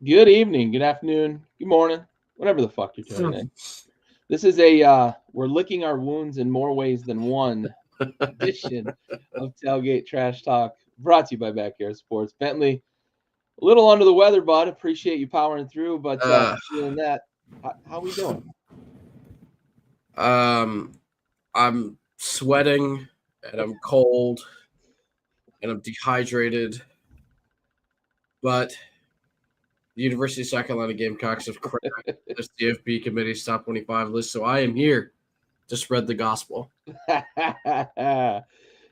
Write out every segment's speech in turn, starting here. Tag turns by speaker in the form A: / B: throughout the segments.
A: Good evening, good afternoon, good morning, whatever the fuck you're tuning in. This is we're licking our wounds in more ways than one edition of Tailgate Trash Talk, brought to you by Backyard Sports. Bentley, a little under the weather, bud. Appreciate you powering through, but
B: Uh,
A: other than that, how we doing?
B: um, I'm sweating and I'm cold and I'm dehydrated, but the University of South Carolina Gamecocks have cracked the CFB committee's top 25 list, so I am here to spread the gospel.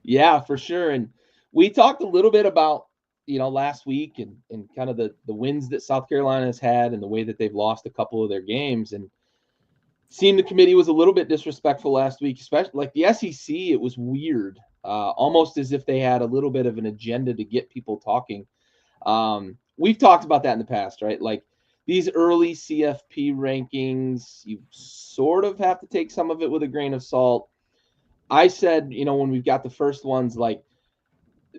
A: Yeah, for sure. And we talked a little bit about last week and kind of the wins that South Carolina has had and the way that they've lost a couple of their games. And seemed the committee was a little bit disrespectful last week, especially like the SEC. It was weird, almost as if they had a little bit of an agenda to get people talking. We've talked about that in the past, right? Like these early CFP rankings, you sort of have to take some of it with a grain of salt. I said, when we've got the first ones, like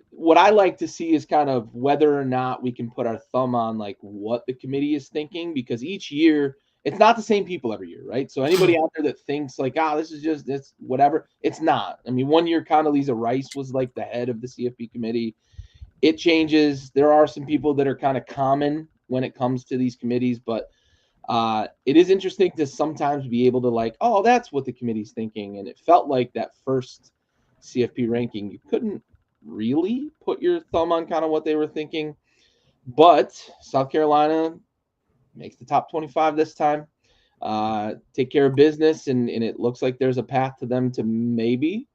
A: what I like to see is kind of whether or not we can put our thumb on like what the committee is thinking, because each year it's not the same people every year, right? So anybody out there that thinks like, this is just this whatever, it's not. I mean, one year Condoleezza Rice was like the head of the CFP committee. It changes. There are some people that are kind of common when it comes to these committees, but it is interesting to sometimes be able to like, oh, that's what the committee's thinking. And it felt like that first CFP ranking, you couldn't really put your thumb on kind of what they were thinking. But South Carolina makes the top 25 this time. Take care of business, and it looks like there's a path to them to maybe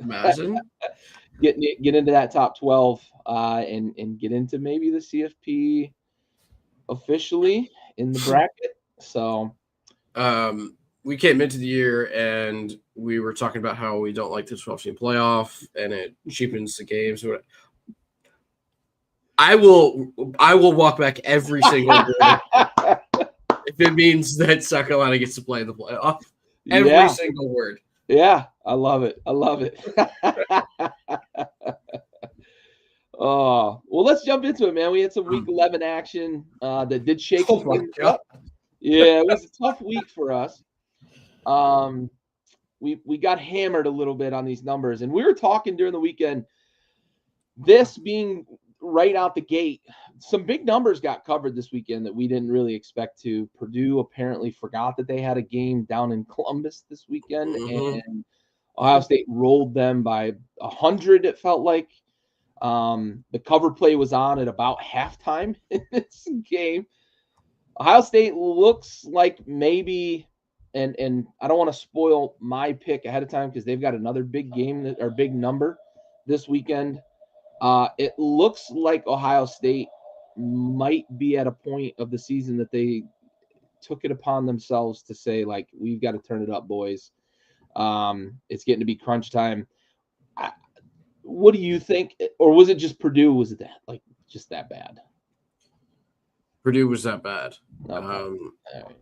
B: Imagine.
A: get into that top 12 and get into maybe the CFP officially in the bracket. So
B: We came into the year and we were talking about how we don't like the 12 team playoff and it cheapens the games. I will walk back every single word if it means that South Carolina gets to play in the playoff. Every
A: yeah,
B: single word.
A: yeah, I love it. I love it. Oh, well, let's jump into it, man. We had some week 11 action that did shake
B: Oh
A: some
B: my
A: things
B: god.
A: up. Yeah, it was a tough week for us. Um, we got hammered a little bit on these numbers, and we were talking during the weekend. This being right out the gate, some big numbers got covered this weekend that we didn't really expect to. Purdue apparently forgot that they had a game down in Columbus this weekend,
B: Mm-hmm.
A: and Ohio State rolled them by 100. It felt like the cover play was on at about halftime in this game. Ohio State looks like maybe, and I don't want to spoil my pick ahead of time because they've got another big game or big number this weekend. It looks like Ohio State might be at a point of the season that they took it upon themselves to say, like, we've got to turn it up, boys. It's getting to be crunch time. I, what do you think? Or was it just Purdue? Was it that, like, just that bad?
B: Purdue was that bad.
A: Okay.
B: Um,
A: All right.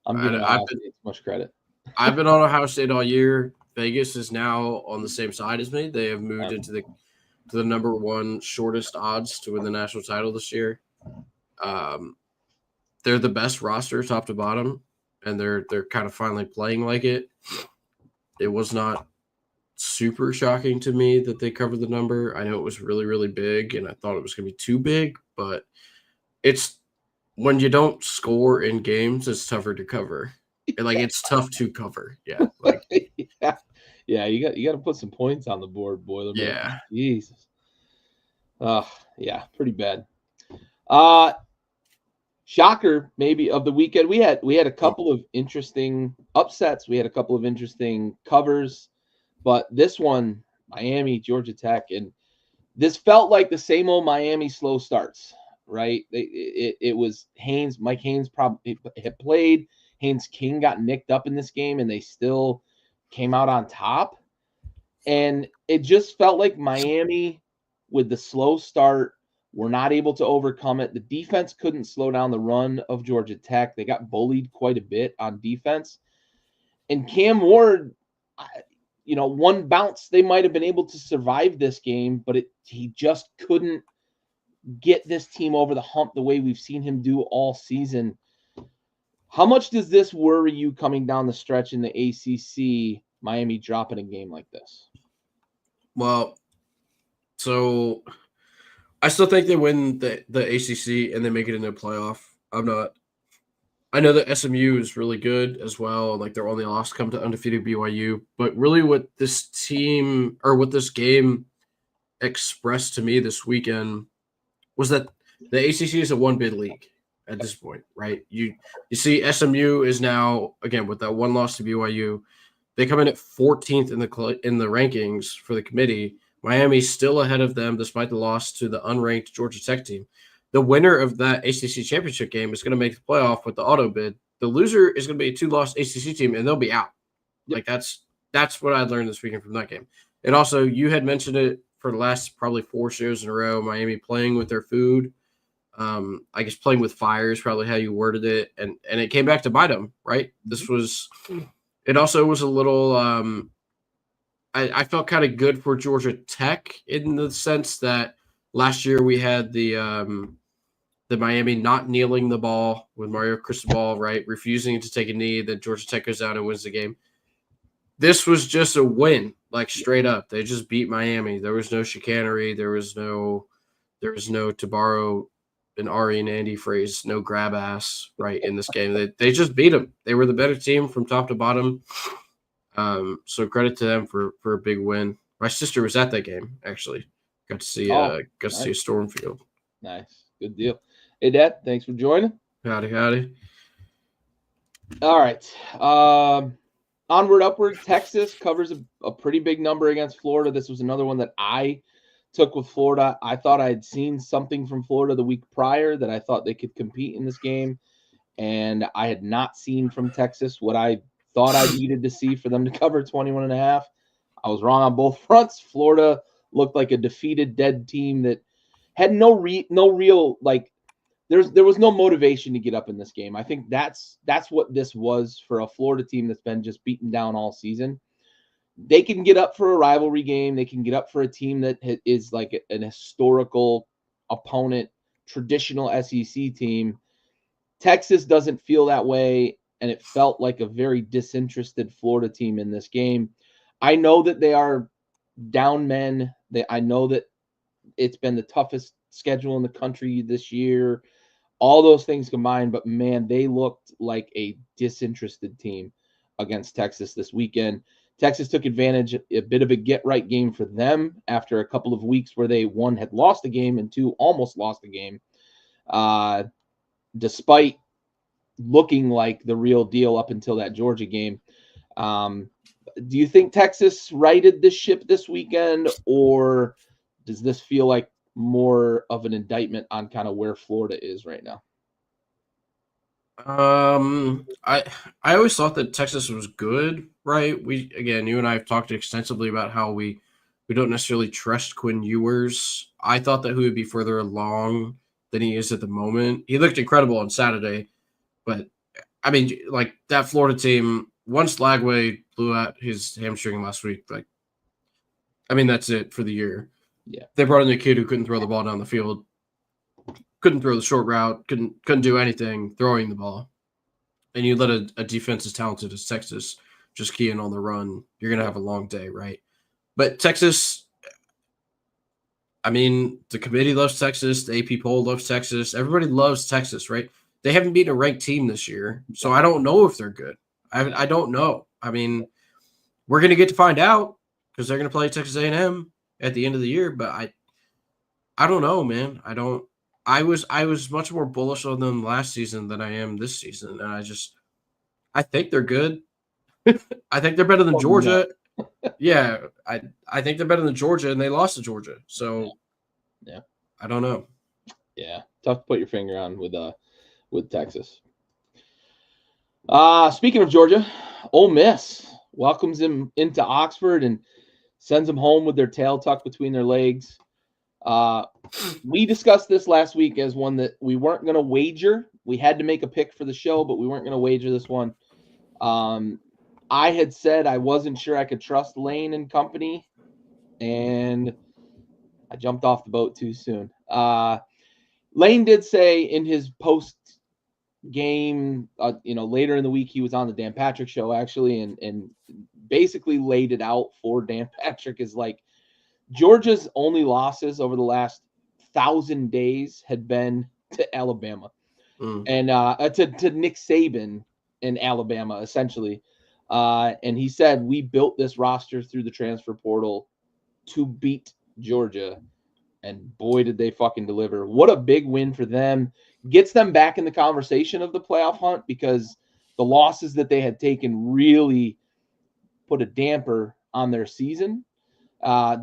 A: I'm
B: I,
A: giving
B: I've
A: Ohio
B: been
A: State too much credit.
B: I've been on Ohio State all year. Vegas is now on the same side as me. They have moved
A: Okay.
B: into the number one shortest odds to win the national title this year. Um, they're the best roster top to bottom, and they're kind of finally playing like it. It was not super shocking to me that they covered the number. I know it was really really big, and I thought it was going to be too big, but it's when you don't score in games, it's tougher to cover. Like it's tough to cover. Yeah, like
A: yeah. Yeah, you got to put some points on the board, Boilermaker.
B: yeah.
A: Jesus. Oh, yeah, pretty bad. Uh Shocker maybe of the weekend. We had a couple of interesting upsets. We had a couple of interesting covers, but this one, Miami, Georgia Tech, and this felt like the same old Miami slow starts, right? It was Mike Haynes probably had played. Haynes King got nicked up in this game, and they still came out on top. And it just felt like Miami, with the slow start, were not able to overcome it. The defense couldn't slow down the run of Georgia Tech. They got bullied quite a bit on defense. And Cam Ward, one bounce, they might have been able to survive this game, but he just couldn't get this team over the hump the way we've seen him do all season. How much does this worry you coming down the stretch in the ACC, Miami dropping a game like this?
B: Well, so I still think they win the ACC and they make it into a playoff. I know that SMU is really good as well. Like their only loss come to undefeated BYU. But really what this team or what this game expressed to me this weekend was that the ACC is a one bid league at this point, right? You see SMU is now, again, with that one loss to BYU, they come in at 14th in the rankings for the committee. Miami's still ahead of them despite the loss to the unranked Georgia Tech team. The winner of that ACC championship game is going to make the playoff with the auto bid. The loser is going to be a 2-loss ACC team, and they'll be out. Like that's what I learned this weekend from that game. And also, you had mentioned it for the last probably 4 shows in a row. Miami playing with their food. I guess playing with fire is probably how you worded it, and it came back to bite them. Right. This was. It also was a little. I felt kind of good for Georgia Tech in the sense that last year we had the Miami not kneeling the ball with Mario Cristobal, right, refusing to take a knee. Then Georgia Tech goes out and wins the game. This was just a win, like straight up. They just beat Miami. There was no chicanery. There was no, to borrow an Ari and Andy phrase, no grab ass, right, in this game. They just beat them. They were the better team from top to bottom. So credit to them for a big win. My sister was at that game, actually. Got to see see a Stormfield.
A: Nice. Good deal. Hey, Dad, thanks for joining.
B: Howdy.
A: All right. Onward, upward. Texas covers a pretty big number against Florida. This was another one that I took with Florida. I thought I had seen something from Florida the week prior that I thought they could compete in this game. And I had not seen from Texas what I thought I needed to see for them to cover 21.5. I was wrong on both fronts. Florida looked like a defeated, dead team that had no real like. There was no motivation to get up in this game. I think that's what this was for a Florida team that's been just beaten down all season. They can get up for a rivalry game. They can get up for a team that is like an historical opponent, traditional SEC team. Texas doesn't feel that way, and it felt like a very disinterested Florida team in this game. I know that they are down men. I know that it's been the toughest schedule in the country this year. All those things combined, but man, they looked like a disinterested team against Texas this weekend. Texas took advantage, a bit of a get-right game for them after a couple of weeks where they, one, had lost a game and two, almost lost a game, despite looking like the real deal up until that Georgia game. Do you think Texas righted this ship this weekend, or does this feel like more of an indictment on kind of where Florida is right now?
B: I always thought that Texas was good, right? You and I have talked extensively about how we don't necessarily trust Quinn Ewers. I thought that he would be further along than he is at the moment. He looked incredible on Saturday, but I mean, like that Florida team, once Lagway blew out his hamstring last week, like, I mean, that's it for the year.
A: Yeah,
B: they brought in a kid who couldn't throw the ball down the field, couldn't throw the short route, couldn't do anything throwing the ball, and you let a defense as talented as Texas just key in on the run, you're gonna have a long day, right? But Texas, I mean, the committee loves Texas, the AP poll loves Texas, everybody loves Texas, right? They haven't beaten a ranked team this year, so I don't know if they're good. I don't know. I mean, we're gonna get to find out because they're gonna play Texas A&M at the end of the year, but I don't know, man. I was much more bullish on them last season than I am this season, and I think they're good. I think they're better than Georgia. Yeah, I think they're better than Georgia, and they lost to Georgia. So,
A: yeah,
B: I don't know.
A: Yeah, tough to put your finger on with Texas. Speaking of Georgia, Ole Miss welcomes him into Oxford and sends them home with their tail tucked between their legs. We discussed this last week as one that we weren't going to wager. We had to make a pick for the show, but we weren't going to wager this one. I had said I wasn't sure I could trust Lane and company, and I jumped off the boat too soon. Lane did say in his post game, later in the week, he was on the Dan Patrick show actually, and basically laid it out for Dan Patrick is like Georgia's only losses over the last 1,000 days had been to Alabama and to Nick Saban in Alabama, essentially. And he said, we built this roster through the transfer portal to beat Georgia. And boy, did they fucking deliver. What a big win for them. Gets them back in the conversation of the playoff hunt because the losses that they had taken really put a damper on their season.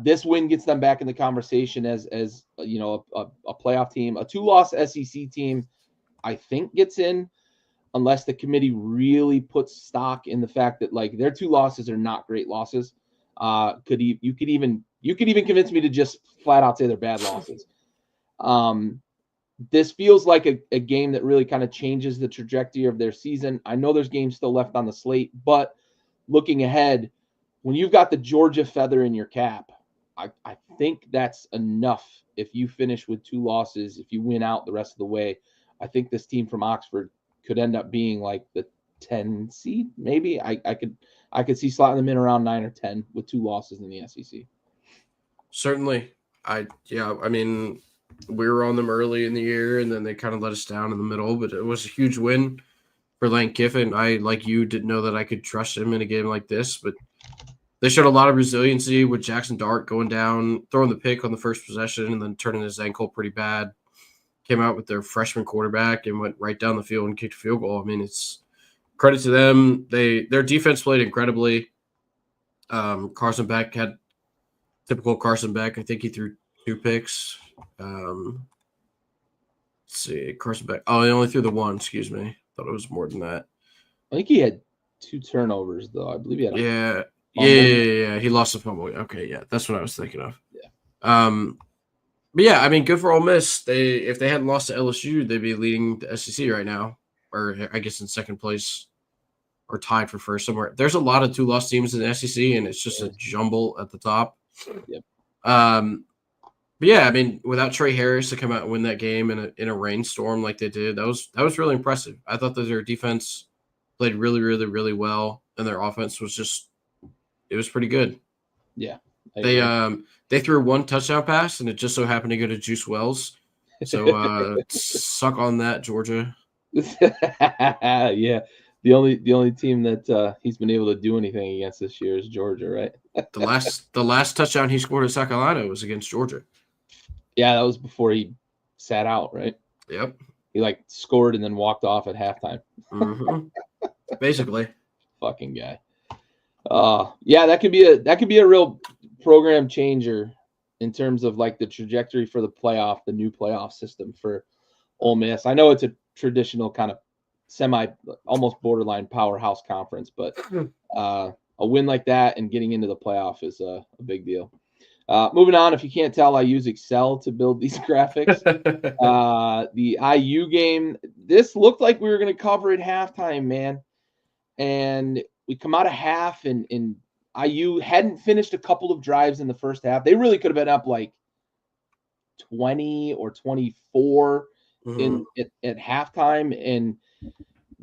A: This win gets them back in the conversation as a playoff team. A 2-loss SEC team, I think, gets in unless the committee really puts stock in the fact that like their 2 losses are not great losses. You could even convince me to just flat out say they're bad losses. This feels like a game that really kind of changes the trajectory of their season. I know there's games still left on the slate, but looking ahead, when you've got the Georgia feather in your cap, I think that's enough. If you finish with 2 losses, if you win out the rest of the way, I think this team from Oxford could end up being like the 10 seed, maybe. I could see slotting them in around 9 or 10 with 2 losses in the SEC.
B: Certainly. I mean, we were on them early in the year, and then they kind of let us down in the middle, but it was a huge win for Lane Kiffin. I, like you, didn't know that I could trust him in a game like this, but they showed a lot of resiliency with Jackson Dart going down, throwing the pick on the first possession, and then turning his ankle pretty bad. Came out with their freshman quarterback and went right down the field and kicked a field goal. I mean, it's credit to them. Their defense played incredibly. Carson Beck had typical Carson Beck. I think he threw 2 picks. Let's see, Carson Beck. Oh, he only threw the 1. Excuse me. Thought it was more than that.
A: I think he had 2 turnovers though. I believe he had.
B: Yeah. He lost a fumble. Okay, yeah, that's what I was thinking of.
A: Yeah.
B: But yeah, I mean, good for Ole Miss. If they hadn't lost to LSU, they'd be leading the SEC right now, or I guess in second place, or tied for first somewhere. There's a lot of 2-loss teams in the SEC, and it's just a jumble at the top.
A: Yep.
B: But yeah, I mean, without Trey Harris to come out and win that game in a rainstorm like they did, that was really impressive. I thought that their defense played really, really, really well, and their offense was pretty good.
A: Yeah.
B: They threw 1 touchdown pass, and it just so happened to go to Juice Wells. So suck on that, Georgia.
A: Yeah. The only team that he's been able to do anything against this year is Georgia, right?
B: The last touchdown he scored at South Carolina was against Georgia.
A: Yeah, that was before he sat out, right?
B: Yep.
A: He like scored and then walked off at halftime.
B: Mm-hmm. Basically.
A: Fucking guy. Yeah, that could be a real program changer in terms of like the trajectory for the playoff, the new playoff system for Ole Miss. I know it's a traditional kind of almost borderline powerhouse conference, but a win like that and getting into the playoff is a big deal. Moving on, if you can't tell, I use Excel to build these graphics. The IU game, this looked like we were going to cover at halftime, man. And we come out of half, and IU hadn't finished a couple of drives in the first half. They really could have been up like 20 or 24 at halftime and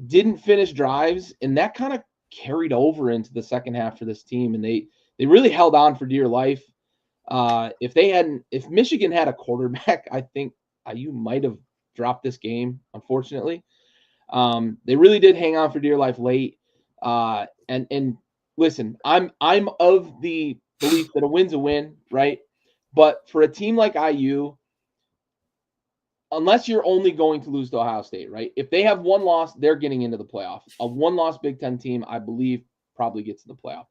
A: didn't finish drives. And that kind of carried over into the second half for this team. And they really held on for dear life. If Michigan had a quarterback, I think IU might have dropped this game, unfortunately. They really did hang on for dear life late. And listen, I'm of the belief that a win's a win, right? But for a team like IU, unless you're only going to lose to Ohio State, right? If they have 1 loss, they're getting into the playoff. A 1-loss Big Ten team, I believe, probably gets in the playoff.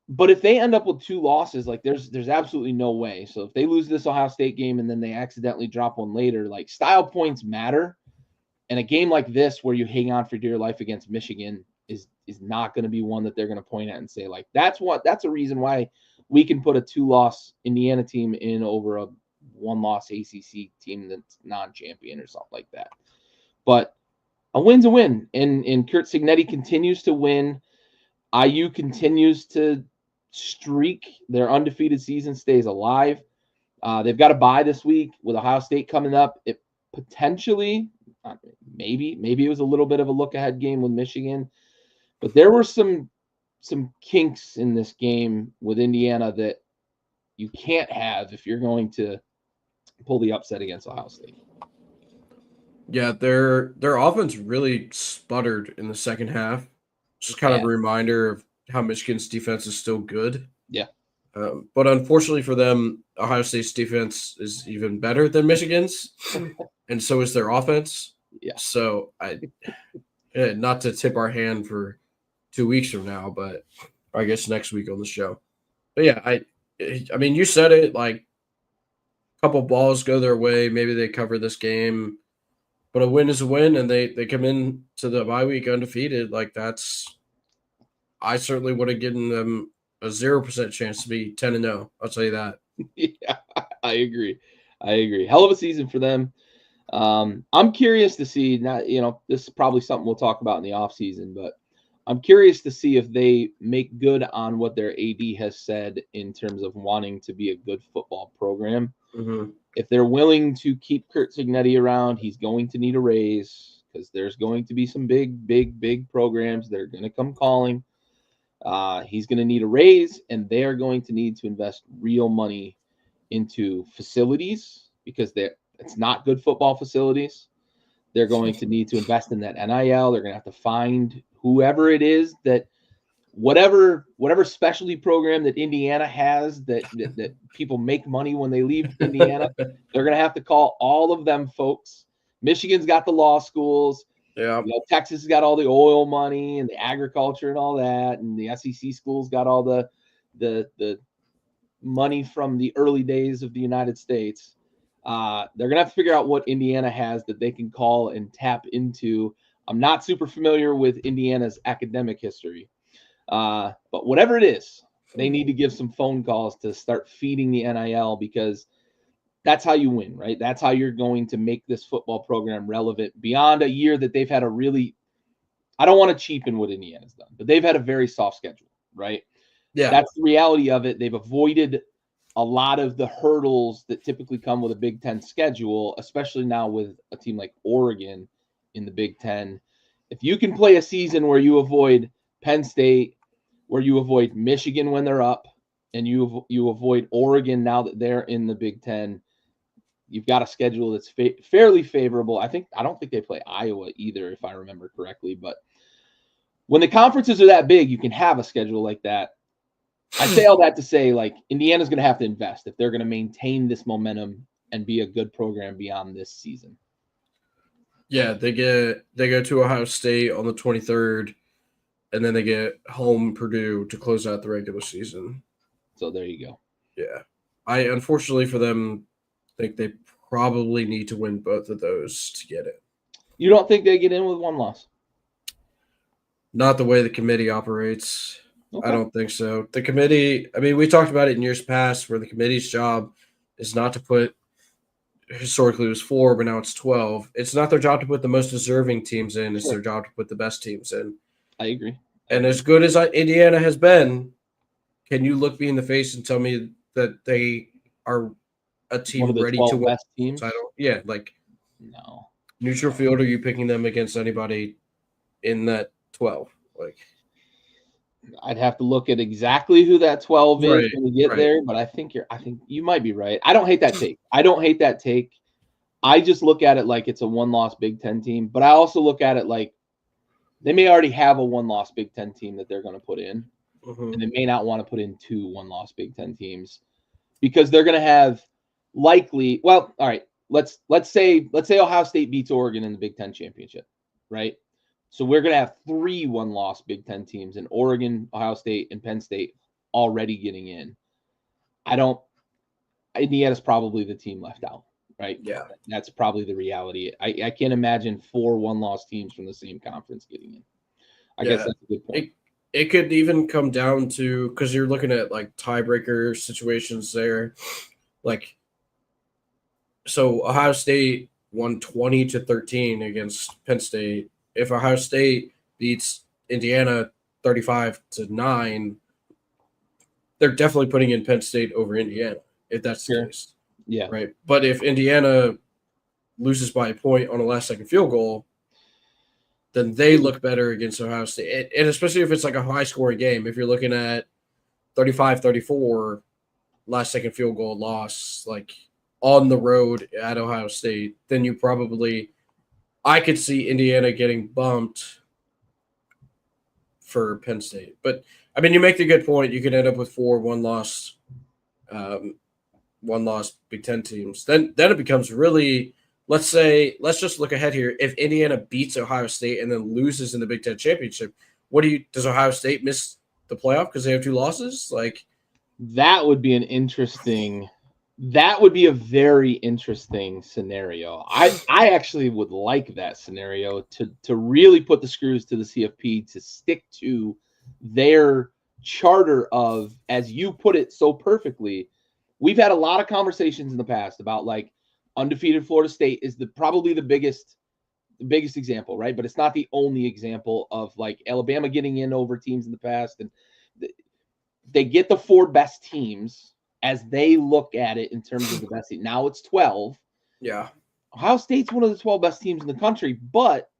A: But if they end up with 2 losses, like there's absolutely no way. So if they lose this Ohio State game and then they accidentally drop one later, like style points matter. And a game like this where you hang on for dear life against Michigan is not going to be one that they're going to point at and say, like, that's a reason why we can put a 2-loss Indiana team in over a 1-loss ACC team that's non-champion or something like that. But a win's a win. And Kurt Cignetti continues to win. IU continues to streak. Their undefeated season stays alive. They've got a bye this week with Ohio State coming up. It potentially, maybe it was a little bit of a look ahead game with Michigan, but there were some kinks in this game with Indiana that you can't have if you're going to pull the upset against Ohio State.
B: Yeah, their offense really sputtered in the second half. Just kind of a reminder of how Michigan's defense is still good.
A: Yeah.
B: But unfortunately for them, Ohio State's defense is even better than Michigan's, and so is their offense.
A: Yeah.
B: So not to tip our hand for 2 weeks from now, but I guess next week on the show. But yeah, I mean, you said it, like a couple balls go their way, maybe they cover this game, but a win is a win, and they come in to the bye week undefeated. Like I certainly would have given them a 0% chance to be 10-0. I'll tell you that.
A: Yeah, I agree. Hell of a season for them. I'm curious to see. Not, this is probably something we'll talk about in the offseason, but I'm curious to see if they make good on what their AD has said in terms of wanting to be a good football program.
B: Mm-hmm.
A: If they're willing to keep Kurt Cignetti around, he's going to need a raise because there's going to be some big programs that are going to come calling. He's going to need a raise, and they are going to need to invest real money into facilities because it's not good football facilities. They're going to need to invest in that NIL. They're going to have to find whoever it is that whatever specialty program that Indiana has that people make money when they leave Indiana. They're going to have to call all of them folks. Michigan's got the law schools.
B: Yeah.
A: Texas has got all the oil money and the agriculture and all that, and the SEC schools got all the money from the early days of the United States. They're gonna have to figure out what Indiana has that they can call and tap into. I'm not super familiar with Indiana's academic history, but whatever it is, they need to give some phone calls to start feeding the NIL because that's how you win, right? That's how you're going to make this football program relevant beyond a year that they've had a really, I don't want to cheapen what Indiana's done, but they've had a very soft schedule, right?
B: Yeah.
A: That's the reality of it. They've avoided a lot of the hurdles that typically come with a Big Ten schedule, especially now with a team like Oregon in the Big Ten. If you can play a season where you avoid Penn State, where you avoid Michigan when they're up, and you avoid Oregon now that they're in the Big Ten, you've got a schedule that's fairly favorable. I don't think they play Iowa either, if I remember correctly. But when the conferences are that big, you can have a schedule like that. I say all that to say, like, Indiana's going to have to invest if they're going to maintain this momentum and be a good program beyond this season.
B: Yeah, they go to Ohio State on the 23rd, and then they get home Purdue to close out the regular season.
A: So there you go.
B: Yeah. I unfortunately for them think they probably need to win both of those to get it.
A: You don't think they get in with one loss?
B: Not the way the committee operates. Okay. I don't think so. The committee, I mean, we talked about it in years past where the committee's job is not to put, historically it was 4, but now it's 12. It's not their job to put the most deserving teams in. It's their job to put the best teams in.
A: I agree.
B: And as good as Indiana has been, can you look me in the face and tell me that they are a team ready to win
A: best teams?
B: Yeah, like
A: no.
B: Neutral field, are you picking them against anybody in that 12? Like,
A: I'd have to look at exactly who that 12 is when we get there, but I think you might be right. I don't hate that take. I just look at it like it's a one-loss Big Ten team, but I also look at it like they may already have a one-loss Big Ten team that they're going to put in, and they may not want to put in 2 one-loss Big Ten teams because they're going to have likely. Well, all right. Let's say Ohio State beats Oregon in the Big Ten championship, right? So we're going to have 3 one-loss Big Ten teams in Oregon, Ohio State, and Penn State already getting in. Indiana's probably the team left out, right?
B: Yeah.
A: That's probably the reality. I can't imagine 4 one-loss teams from the same conference getting in. I guess that's a good point.
B: It could even come down to, because you're looking at like tiebreaker situations there. Like, so Ohio State won 20-13 against Penn State. If Ohio State beats Indiana 35-9, they're definitely putting in Penn State over Indiana, if that's the case.
A: Yeah.
B: Right. But if Indiana loses by a point on a last-second field goal, then they look better against Ohio State. And especially if it's like a high-scoring game. If you're looking at 35-34, last-second field goal loss, like on the road at Ohio State, then you probably – I could see Indiana getting bumped for Penn State. But, I mean, you make the good point. You could end up with 4 one-loss Big Ten teams. Then it becomes really – let's just look ahead here. If Indiana beats Ohio State and then loses in the Big Ten championship, does Ohio State miss the playoff because they have 2 losses? Like,
A: that would be a very interesting scenario. I actually would like that scenario to really put the screws to the CFP to stick to their charter of, as you put it so perfectly, we've had a lot of conversations in the past about like undefeated Florida State is probably the biggest example, right? But it's not the only example of like Alabama getting in over teams in the past, and they get the 4 best teams as they look at it in terms of the best team. Now it's 12.
B: yeah.
A: Ohio State's one of the 12 best teams in the country, but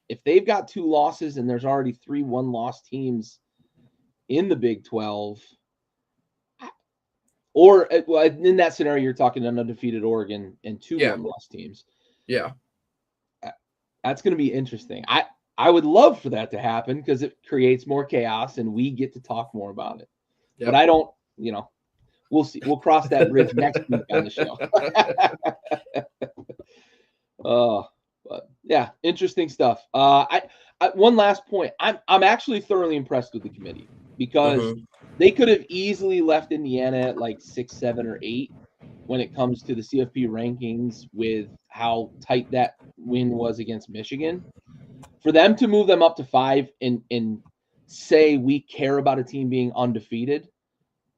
A: if they've got 2 losses and there's already 3 one-loss teams in the Big 12, or in that scenario, you're talking an undefeated Oregon and 2 one-loss teams.
B: Yeah.
A: That's going to be interesting. I would love for that to happen because it creates more chaos and we get to talk more about it. Yep. But I don't, we'll see. We'll cross that bridge next week on the show. But yeah, interesting stuff. I one last point. I'm actually thoroughly impressed with the committee because they could have easily left Indiana at like 6, 7, or 8 when it comes to the CFP rankings with how tight that win was against Michigan. For them to move them up to 5 and say we care about a team being undefeated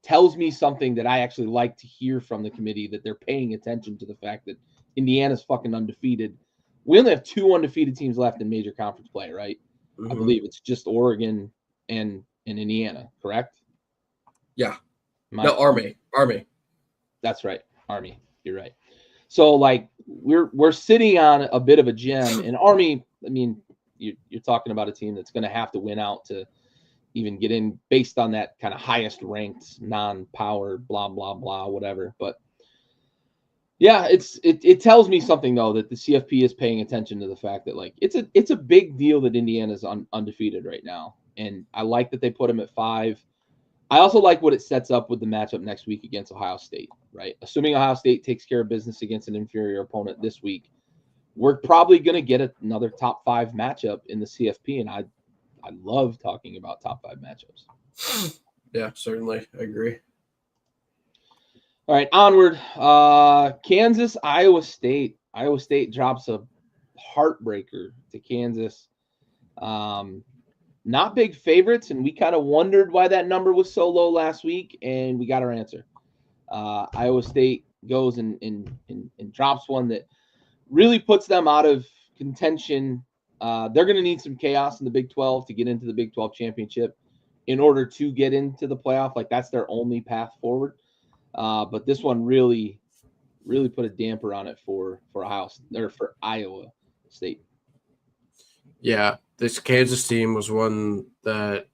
A: tells me something that I actually like to hear from the committee, that they're paying attention to the fact that Indiana's fucking undefeated. We only have 2 undefeated teams left in major conference play, right? I believe it's just Oregon and Indiana, correct?
B: Yeah. Army.
A: That's right. Army. You're right. So like we're sitting on a bit of a gem, and Army, I mean, you're talking about a team that's going to have to win out to even get in based on that kind of highest ranked non-power blah blah blah whatever. But yeah, it tells me something though that the CFP is paying attention to the fact that like it's a big deal that Indiana's undefeated right now, and I like that they put them at 5. I also like what it sets up with the matchup next week against Ohio State, right? Assuming Ohio State takes care of business against an inferior opponent this week, we're probably going to get another top 5 matchup in the CFP, and I love talking about top 5 matchups.
B: Yeah, certainly. I agree.
A: All right, onward. Kansas, Iowa State. Iowa State drops a heartbreaker to Kansas. Not big favorites, and we kind of wondered why that number was so low last week, and we got our answer. Iowa State goes and drops one that really puts them out of contention. They're going to need some chaos in the Big 12 to get into the Big 12 championship in order to get into the playoff. Like that's their only path forward. But this one really put a damper on it for Iowa State.
B: Yeah, this Kansas team was one that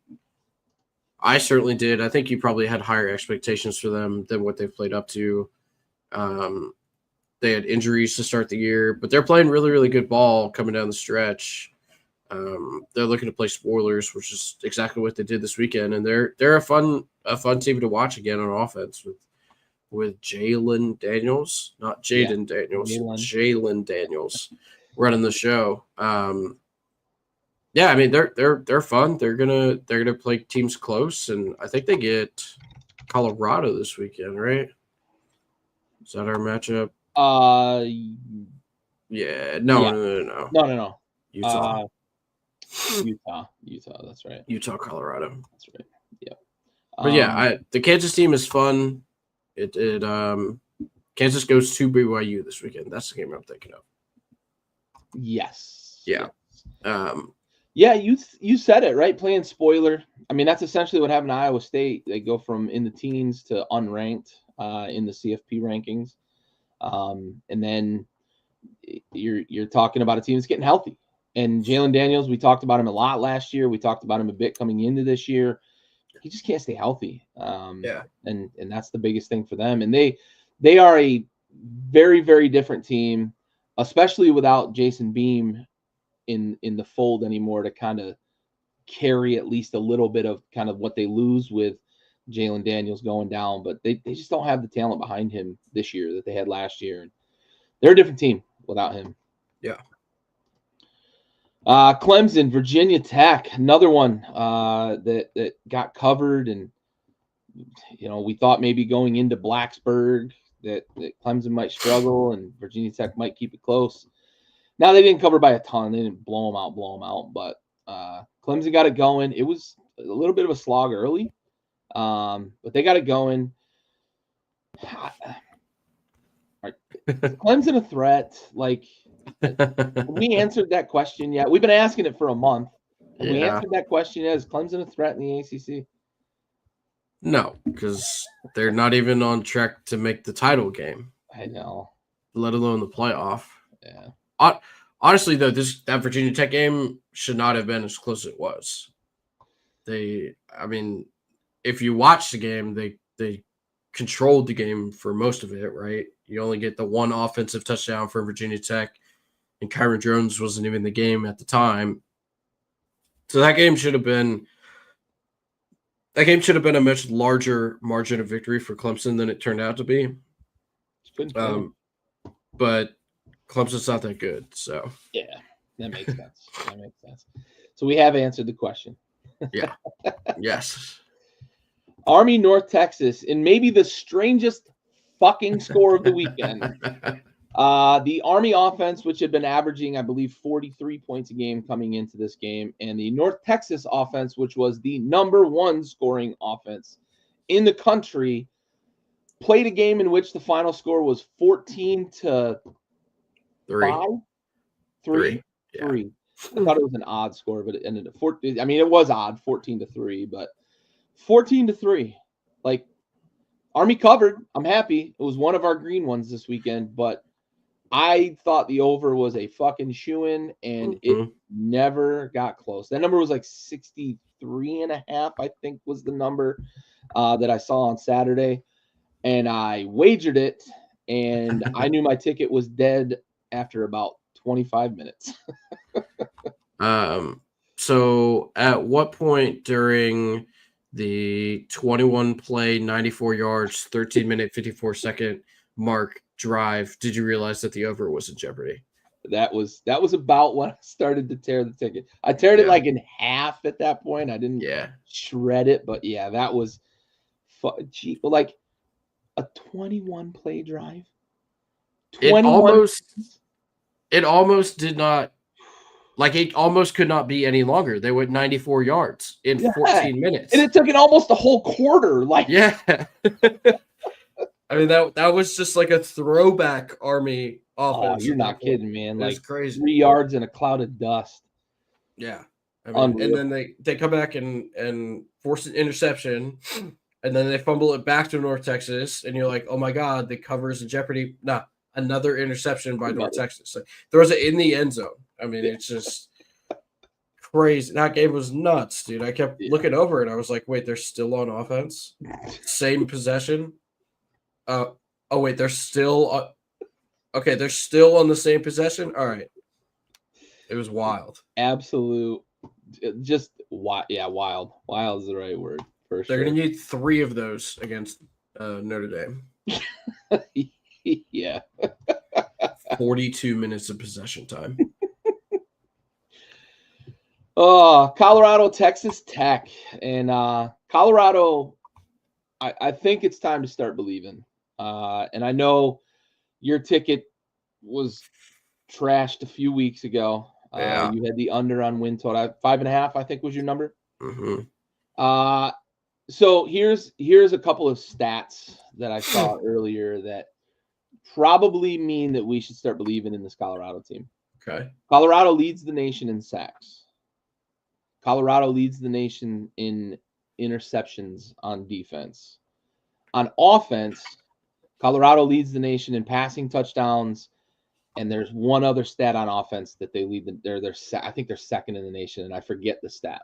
B: I certainly did. I think you probably had higher expectations for them than what they've played up to. They had injuries to start the year, but they're playing really, really good ball coming down the stretch. They're looking to play spoilers, which is exactly what they did this weekend, and they're a fun team to watch again on offense with Jalen Daniels, not Jaden Daniels, Jalen Daniels running the show. Yeah, I mean they're fun. They're gonna play teams close, and I think they get Colorado this weekend, right? Is that our matchup?
A: Yeah.
B: No.
A: Utah. That's right.
B: Utah, Colorado.
A: That's right. Yeah.
B: But yeah, the Kansas team is fun. Kansas goes to BYU this weekend. That's the game I'm thinking of.
A: Yes.
B: Yeah.
A: Yeah, you said it, right? Playing spoiler. I mean, that's essentially what happened to Iowa State. They go from in the teens to unranked in the CFP rankings. And then you're talking about a team that's getting healthy. And Jalen Daniels, we talked about him a lot last year. We talked about him a bit coming into this year. He just can't stay healthy. And that's the biggest thing for them. And they are a very, very different team, especially without Jason Beam in the fold anymore to kind of carry at least a little bit of kind of what they lose with Jalen Daniels going down. But they just don't have the talent behind him this year that they had last year. And they're a different team without him.
B: Yeah.
A: Clemson, Virginia Tech, another one that got covered. And, we thought maybe going into Blacksburg that Clemson might struggle and Virginia Tech might keep it close. Now, they didn't cover by a ton. They didn't blow them out. But Clemson got it going. It was a little bit of a slog early, but they got it going. Is Clemson a threat? Like, we answered that question yet? We've been asking it for a month. Have we answered that question yet? Is Clemson a threat in the ACC?
B: No, because they're not even on track to make the title game.
A: I know.
B: Let alone the playoff.
A: Yeah.
B: Honestly, though, that Virginia Tech game should not have been as close as it was. If you watch the game, they controlled the game for most of it, right? You only get the one offensive touchdown for Virginia Tech, and Kyron Jones wasn't even in the game at the time. So that game should have been a much larger margin of victory for Clemson than it turned out to be. But Clemson's not that good, so
A: yeah, that makes sense. So we have answered the question.
B: Yeah. Yes.
A: Army, North Texas, and maybe the strangest fucking score of the weekend. The Army offense, which had been averaging, I believe, 43 points a game coming into this game, and the North Texas offense, which was the number one scoring offense in the country, played a game in which the final score was 14-3. 3.
B: Yeah.
A: 3. I thought it was an odd score, but it ended at 14. I mean, it was odd, 14-3, but 14-3. Like, Army covered. I'm happy. It was one of our green ones this weekend, but I thought the over was a fucking shoo-in, and it never got close. That number was like 63.5, I think was the number that I saw on Saturday. And I wagered it, and I knew my ticket was dead after about 25 minutes.
B: So at what point during the 21 play, 94 yards, 13 minute, 54 second mark drive did you realize that the over was in jeopardy?
A: That was about when I started to tear the ticket. I teared it like in half at that point. I didn't shred it, but yeah, that was like a 21 play drive.
B: 21. It almost did not. Like, it almost could not be any longer. They went 94 yards in 14 minutes.
A: And it took it almost a whole quarter. Like,
B: yeah. I mean, that was just like a throwback Army offense.
A: Oh, you're not kidding, man.
B: Like, crazy.
A: 3 yards in a cloud of dust.
B: Yeah. I mean, and then they come back and force an interception, and then they fumble it back to North Texas, and you're like, oh my God, the cover's in jeopardy. Nah, another interception by North Texas. Like, there was it in the end zone. I mean, it's just crazy. That game was nuts, dude. I kept looking over it. I was like, wait, they're still on offense? Same possession? Oh, wait, they're still okay, they're still on the same possession? All right. It was wild.
A: Absolute. Just wild. Yeah, wild. Wild is the right word. For sure.
B: They're going to need 3 of those against Notre Dame.
A: Yeah.
B: 42 minutes of possession time.
A: Colorado, Texas Tech. And Colorado, I think it's time to start believing. And I know your ticket was trashed a few weeks ago. You had the under on win total. 5.5, I think, was your number. So here's a couple of stats that I saw earlier that probably mean that we should start believing in this Colorado team.
B: Okay.
A: Colorado leads the nation in sacks. Colorado leads the nation in interceptions on defense. On offense, Colorado leads the nation in passing touchdowns, and there's one other stat on offense that they lead. I think they're second in the nation, and I forget the stat.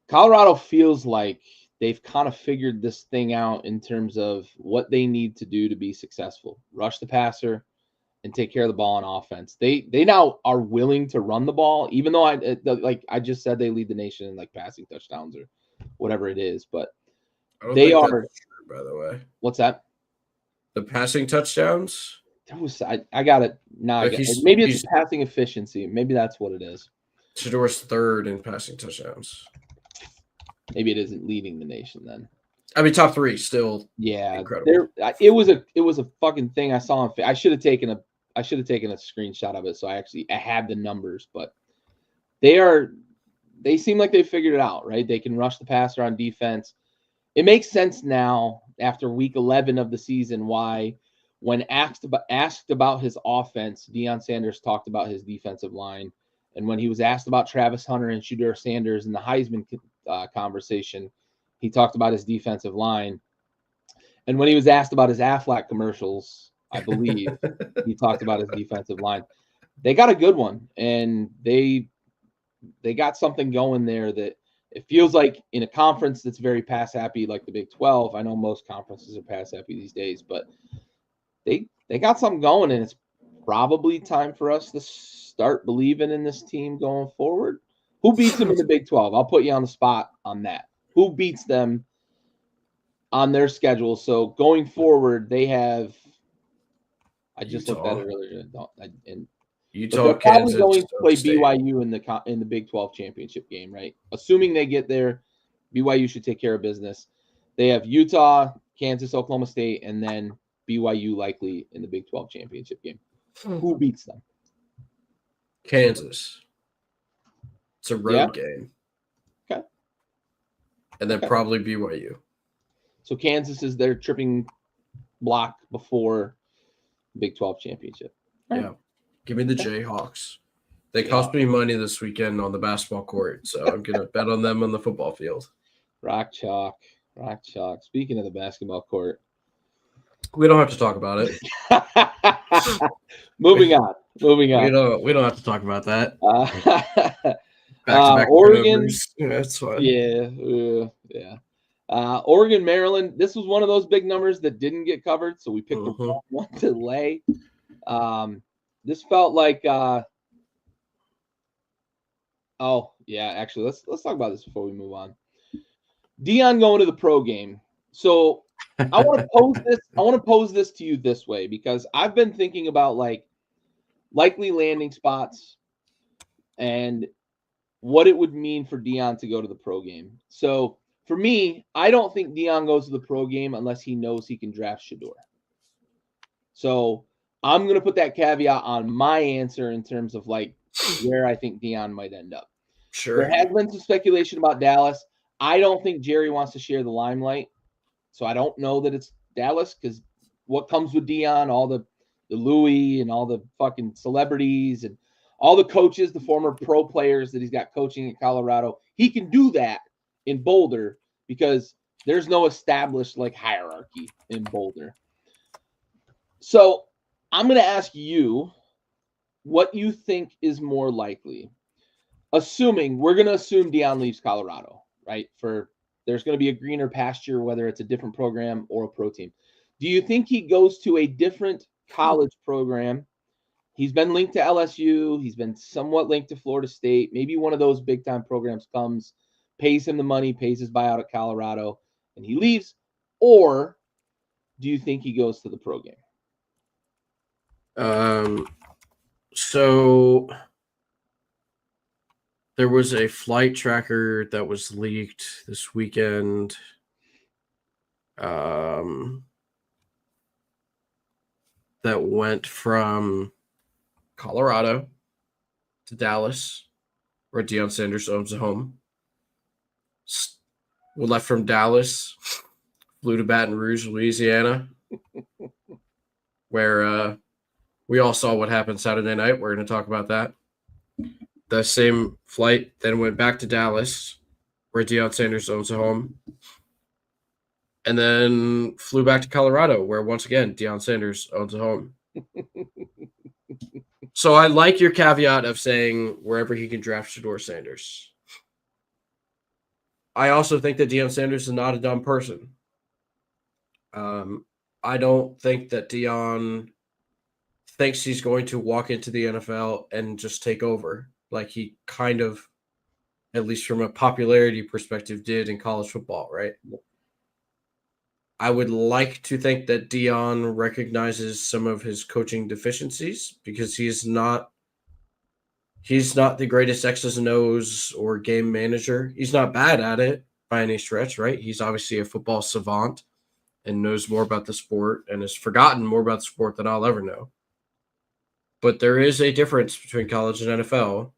A: Colorado feels like they've kind of figured this thing out in terms of what they need to do to be successful. Rush the passer and take care of the ball on offense. They now are willing to run the ball, even though I just said they lead the nation in like passing touchdowns or whatever it is, but
B: I don't
A: they
B: think
A: are.
B: that's true, by the way.
A: What's that?
B: The passing touchdowns?
A: I got it. Now
B: Like
A: maybe it's passing efficiency. Maybe that's what it is.
B: Shador's third in passing touchdowns.
A: Maybe it isn't leading the nation then.
B: I mean, top 3 still.
A: Yeah,
B: incredible.
A: It was a fucking thing I saw on. I should have taken a screenshot of it, so I had the numbers. But they seem like they figured it out, right? They can rush the passer on defense. It makes sense now after week 11 of the season why, when asked about his offense, Deion Sanders talked about his defensive line, and when he was asked about Travis Hunter and Shedeur Sanders in the Heisman conversation, he talked about his defensive line. And when he was asked about his Aflac commercials, I believe he talked about his defensive line. They got a good one, and they got something going there that it feels like in a conference that's very pass happy, like the Big 12. I know most conferences are pass happy these days, but they got something going, and it's probably time for us to start believing in this team going forward. Who beats them in the Big 12? I'll put you on the spot on that. Who beats them on their schedule? So going forward, they have. I just looked at it earlier, and
B: Utah,
A: they're probably
B: Kansas,
A: going to play
B: State.
A: BYU in the Big 12 championship game, right? Assuming they get there, BYU should take care of business. They have Utah, Kansas, Oklahoma State, and then BYU likely in the Big 12 championship game. Who beats them?
B: Kansas. It's a road game.
A: Okay.
B: And then probably BYU.
A: So Kansas is their tripping block before Big 12 championship.
B: Right. Yeah. Give me the Jayhawks. They cost me money this weekend on the basketball court, so I'm going to bet on them on the football field.
A: Rock chalk. Speaking of the basketball court.
B: We don't have to talk about it.
A: Moving on.
B: We don't have to talk about that.
A: Back-to-back Oregon.
B: Yeah, that's fine.
A: Yeah. Oregon, Maryland. This was one of those big numbers that didn't get covered, so we picked the wrong one to lay. This felt like actually let's talk about this before we move on. Deion going to the pro game. So I want to pose this to you this way, because I've been thinking about like likely landing spots and what it would mean for Deion to go to the pro game. So for me, I don't think Deion goes to the pro game unless he knows he can draft Shedeur. So I'm going to put that caveat on my answer in terms of like where I think Deion might end up.
B: Sure.
A: There has been some speculation about Dallas. I don't think Jerry wants to share the limelight. So I don't know that it's Dallas, because what comes with Deion, all the Louis and all the fucking celebrities and all the coaches, the former pro players that he's got coaching at Colorado, he can do that in Boulder because there's no established like hierarchy in Boulder. So I'm going to ask you what you think is more likely. We're going to assume Deion leaves Colorado, right? There's going to be a greener pasture, whether it's a different program or a pro team. Do you think he goes to a different college program? He's been linked to LSU. He's been somewhat linked to Florida State. Maybe one of those big time programs comes, pays him the money, pays his buyout at Colorado, and he leaves. Or do you think he goes to the pro game?
B: So there was a flight tracker that was leaked this weekend. That went from Colorado to Dallas, where Deion Sanders owns a home. We left from Dallas, flew to Baton Rouge, Louisiana, where we all saw what happened Saturday night. We're going to talk about that. The same flight then went back to Dallas, where Deion Sanders owns a home. and then flew back to Colorado, where once again Deion Sanders owns a home. So I like your caveat of saying wherever he can draft Shedeur Sanders. I also think that Deion Sanders is not a dumb person. I don't think that Deion thinks he's going to walk into the NFL and just take over like he kind of, at least from a popularity perspective, did in college football, right? I would like to think that Deion recognizes some of his coaching deficiencies because he's not the greatest X's and O's or game manager. He's not bad at it by any stretch, right? He's obviously a football savant and knows more about the sport and has forgotten more about the sport than I'll ever know. But there is a difference between college and NFL.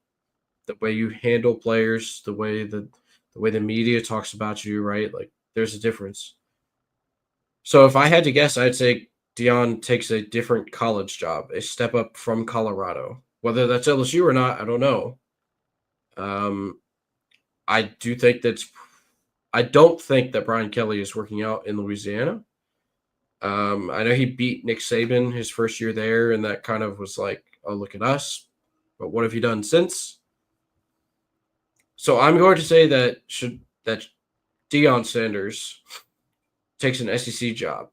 B: The way you handle players, the way the media talks about you, right? Like there's a difference. So if I had to guess, I'd say Deion takes a different college job, a step up from Colorado. Whether that's LSU or not, I don't know. I do think I don't think that Brian Kelly is working out in Louisiana. I know he beat Nick Saban his first year there, and that kind of was like, oh, look at us. But what have you done since? So I'm going to say that Deion Sanders takes an SEC job.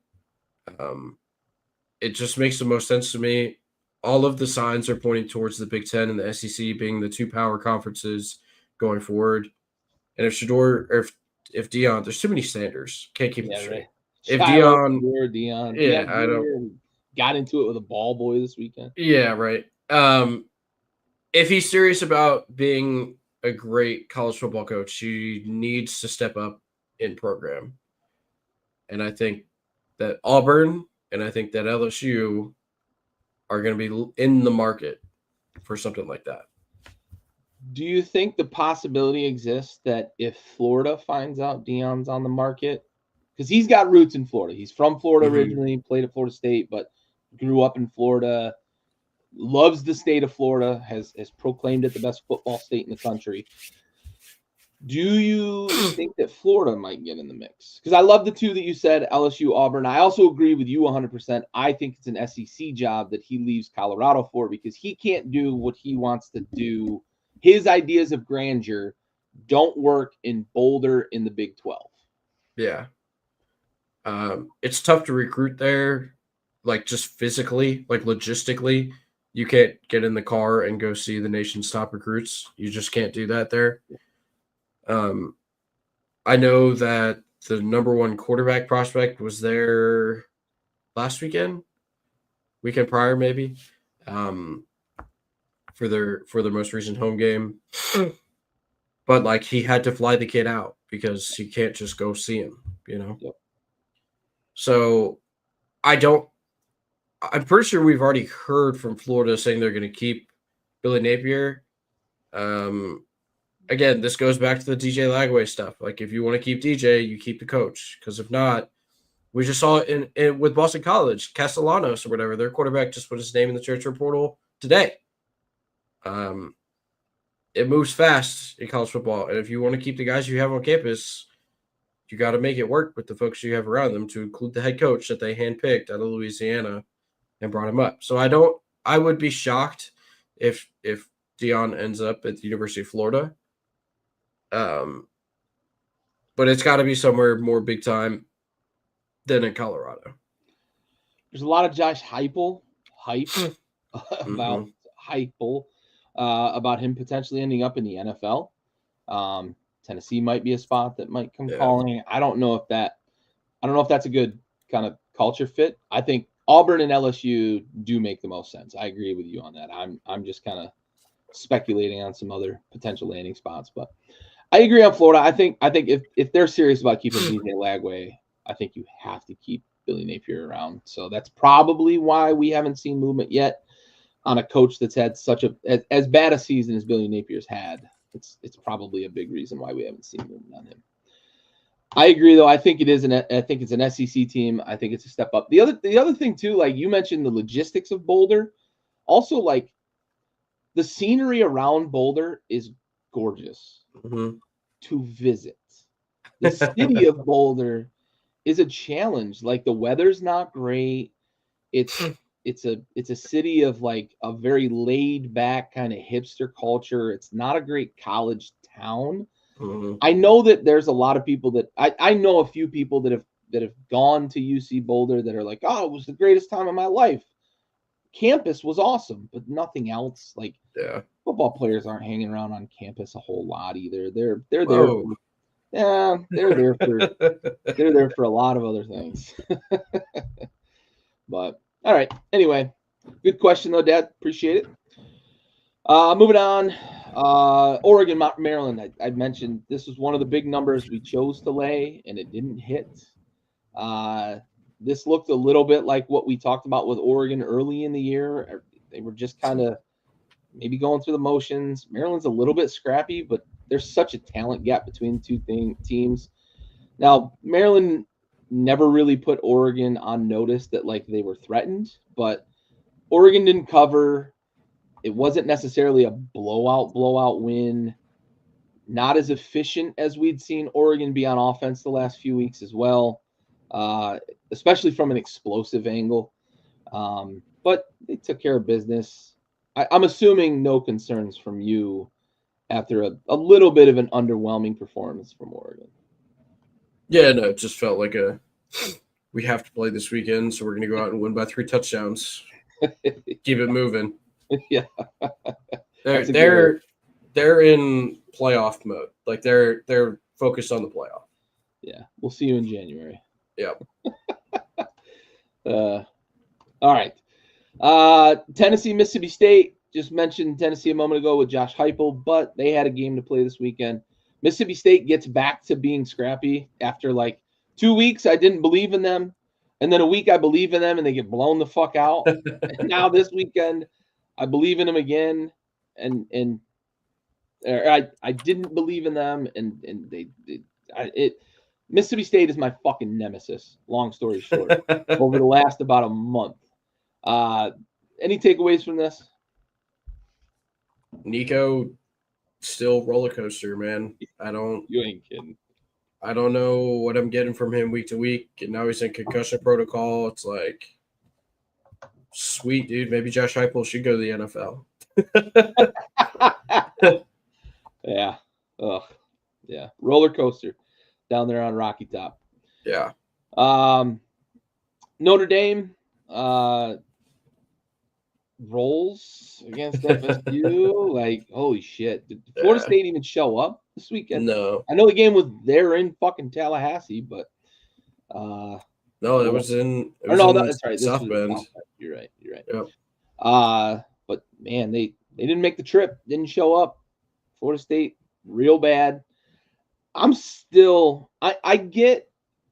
B: It just makes the most sense to me. All of the signs are pointing towards the Big Ten and the SEC being the two power conferences going forward. And if Deion, there's too many Sanders. Can't keep them straight.
A: Right.
B: If
A: Shiloh,
B: Deion,
A: yeah,
B: I don't.
A: Got into it with a ball boy this weekend.
B: Yeah, right. If he's serious about being a great college football coach, he needs to step up in program. And I think that Auburn and I think that LSU are going to be in the market for something like that.
A: Do you think the possibility exists that if Florida finds out Deion's on the market, because he's got roots in Florida, he's from Florida originally, played at Florida State, but grew up in Florida, loves the state of Florida, has proclaimed it the best football state in the country. Do you think that Florida might get in the mix? Because I love the two that you said, LSU, Auburn. I also agree with you 100%. I think it's an SEC job that he leaves Colorado for because he can't do what he wants to do. His ideas of grandeur don't work in Boulder in the Big 12.
B: Yeah. It's tough to recruit there, like just physically, like logistically. You can't get in the car and go see the nation's top recruits. You just can't do that there. I know that the number one quarterback prospect was there last weekend prior maybe, for their most recent home game. But like he had to fly the kid out because he can't just go see him, you know.
A: Yep.
B: So I'm pretty sure we've already heard from Florida saying they're going to keep Billy Napier. Again, this goes back to the DJ Lagway stuff. Like, if you want to keep DJ, you keep the coach. Because if not, we just saw it in with Boston College, Castellanos or whatever. Their quarterback just put his name in the transfer portal today. It moves fast in college football. And if you want to keep the guys you have on campus, you got to make it work with the folks you have around them, to include the head coach that they handpicked out of Louisiana and brought him up. So I would be shocked if Deion ends up at the University of Florida. But it's got to be somewhere more big time than in Colorado.
A: There's a lot of Josh Heupel hype about Heupel about him potentially ending up in the NFL. Tennessee might be a spot that might come calling. I don't know if that's a good kind of culture fit. I think Auburn and LSU do make the most sense. I agree with you on that. I'm just kind of speculating on some other potential landing spots, but I agree on Florida. I think if they're serious about keeping DJ Lagway, I think you have to keep Billy Napier around. So that's probably why we haven't seen movement yet on a coach that's had such as bad a season as Billy Napier's had. It's probably a big reason why we haven't seen movement on him. I agree, though. I think it's an SEC team. I think it's a step up. The other thing too, like you mentioned, the logistics of Boulder. Also, like the scenery around Boulder is gorgeous to visit. The city of Boulder is a challenge. Like the weather's not great. It's a city of like a very laid back kind of hipster culture. It's not a great college town.
B: Mm-hmm.
A: I know that there's a lot of people that I know a few people that have gone to UC Boulder that are like, oh, it was the greatest time of my life. Campus was awesome, but nothing else. Like
B: Yeah.
A: football players aren't hanging around on campus a whole lot either. They're there.
B: Whoa.
A: They're there for a lot of other things. But all right. Anyway, good question though, Dad. Appreciate it. Moving on. Oregon, Maryland. I'd mentioned this was one of the big numbers we chose to lay, and it didn't hit. This looked a little bit like what we talked about with Oregon early in the year. They were just kind of maybe going through the motions. Maryland's a little bit scrappy, but there's such a talent gap between the two teams. Now, Maryland never really put Oregon on notice that like they were threatened, but Oregon didn't cover. It wasn't necessarily a blowout win. Not as efficient as we'd seen Oregon be on offense the last few weeks as well, especially from an explosive angle. But they took care of business. I'm assuming no concerns from you after a little bit of an underwhelming performance from Oregon.
B: Yeah, no, it just felt like we have to play this weekend, so we're going to go out and win by 3 touchdowns. Keep it moving.
A: Yeah.
B: They're in playoff mode. Like they're focused on the playoff.
A: Yeah, we'll see you in January.
B: Yep.
A: All right. Tennessee, Mississippi State. Just mentioned Tennessee a moment ago with Josh Heupel, but they had a game to play this weekend. Mississippi State gets back to being scrappy after like 2 weeks. I didn't believe in them, and then a week I believe in them, and they get blown the fuck out. And now this weekend, I believe in them again, and I didn't believe in them, and Mississippi State is my fucking nemesis. Long story short, over the last about a month. Any takeaways from this?
B: Nico, still roller coaster, man.
A: You ain't kidding.
B: I don't know what I'm getting from him week to week, and now he's in concussion protocol. It's like, sweet dude. Maybe Josh Heupel should go to the
A: NFL. Yeah. Ugh. Yeah. Roller coaster down there on Rocky Top.
B: Yeah.
A: Notre Dame rolls against FSU. Like, holy shit. Did Florida State even show up this weekend?
B: No.
A: I know the game was there in fucking Tallahassee, but
B: no, it was in
A: that's right.
B: South Bend.
A: You're right.
B: Yep.
A: But man, they didn't make the trip, didn't show up. Florida State, real bad. I get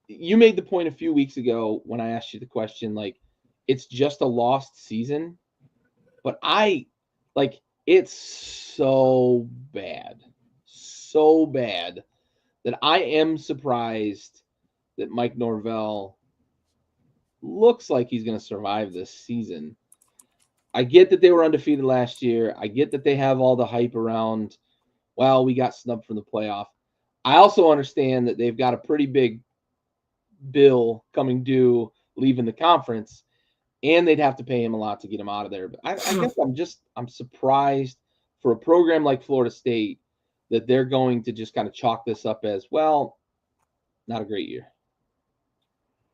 A: you made the point a few weeks ago when I asked you the question, like, it's just a lost season. But it's so bad that I am surprised that Mike Norvell looks like he's going to survive this season. I get that they were undefeated last year. I get that they have all the hype around, well, we got snubbed from the playoff. I also understand that they've got a pretty big bill coming due leaving the conference, and they'd have to pay him a lot to get him out of there. But I guess I'm surprised for a program like Florida State that they're going to just kind of chalk this up as, well, not a great year.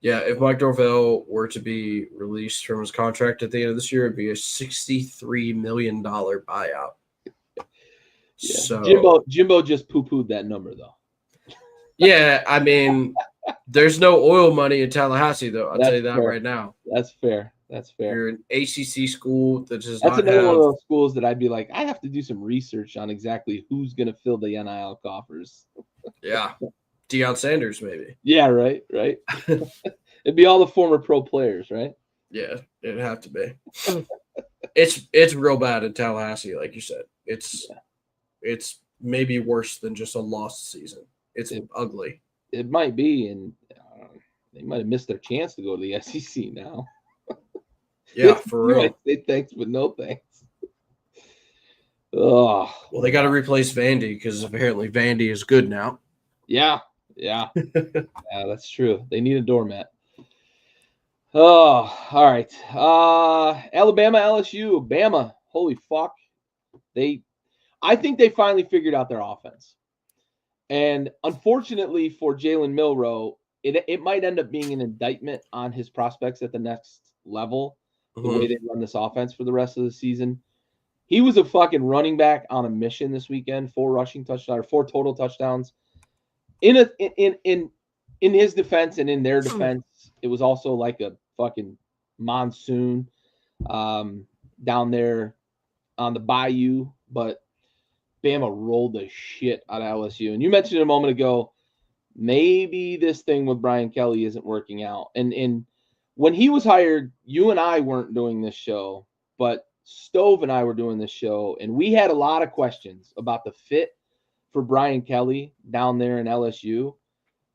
B: Yeah, if Mike Norvell were to be released from his contract at the end of this year, it'd be a $63 million buyout.
A: Yeah.
B: So
A: Jimbo just poo-pooed that number, though.
B: Yeah, I mean, there's no oil money in Tallahassee, though. I'll tell you that right now.
A: That's fair.
B: You're an ACC school that does
A: That's
B: not
A: another
B: have...
A: one of those schools that I'd be like, I have to do some research on exactly who's going to fill the NIL coffers.
B: Yeah. Deion Sanders, maybe.
A: Yeah, right. It'd be all the former pro players, right?
B: Yeah, it'd have to be. It's real bad in Tallahassee, like you said. It's maybe worse than just a lost season. It's ugly.
A: It might be, and they might have missed their chance to go to the SEC now.
B: Yeah, for real.
A: Might say thanks, but no thanks. Oh,
B: well, they got to replace Vandy because apparently Vandy is good now.
A: Yeah. Yeah. Yeah, that's true. They need a doormat. Oh, all right. Alabama, LSU, Bama. Holy fuck. I think they finally figured out their offense. And unfortunately for Jalen Milroe, it might end up being an indictment on his prospects at the next level, the way they run this offense for the rest of the season. He was a fucking running back on a mission this weekend, 4 rushing touchdowns, or 4 total touchdowns. In his defense and in their defense, it was also like a fucking monsoon down there on the bayou, but Bama rolled the shit out of LSU. And you mentioned a moment ago, maybe this thing with Brian Kelly isn't working out. And when he was hired, you and I weren't doing this show, but Stove and I were doing this show, and we had a lot of questions about the fit for Brian Kelly down there in LSU.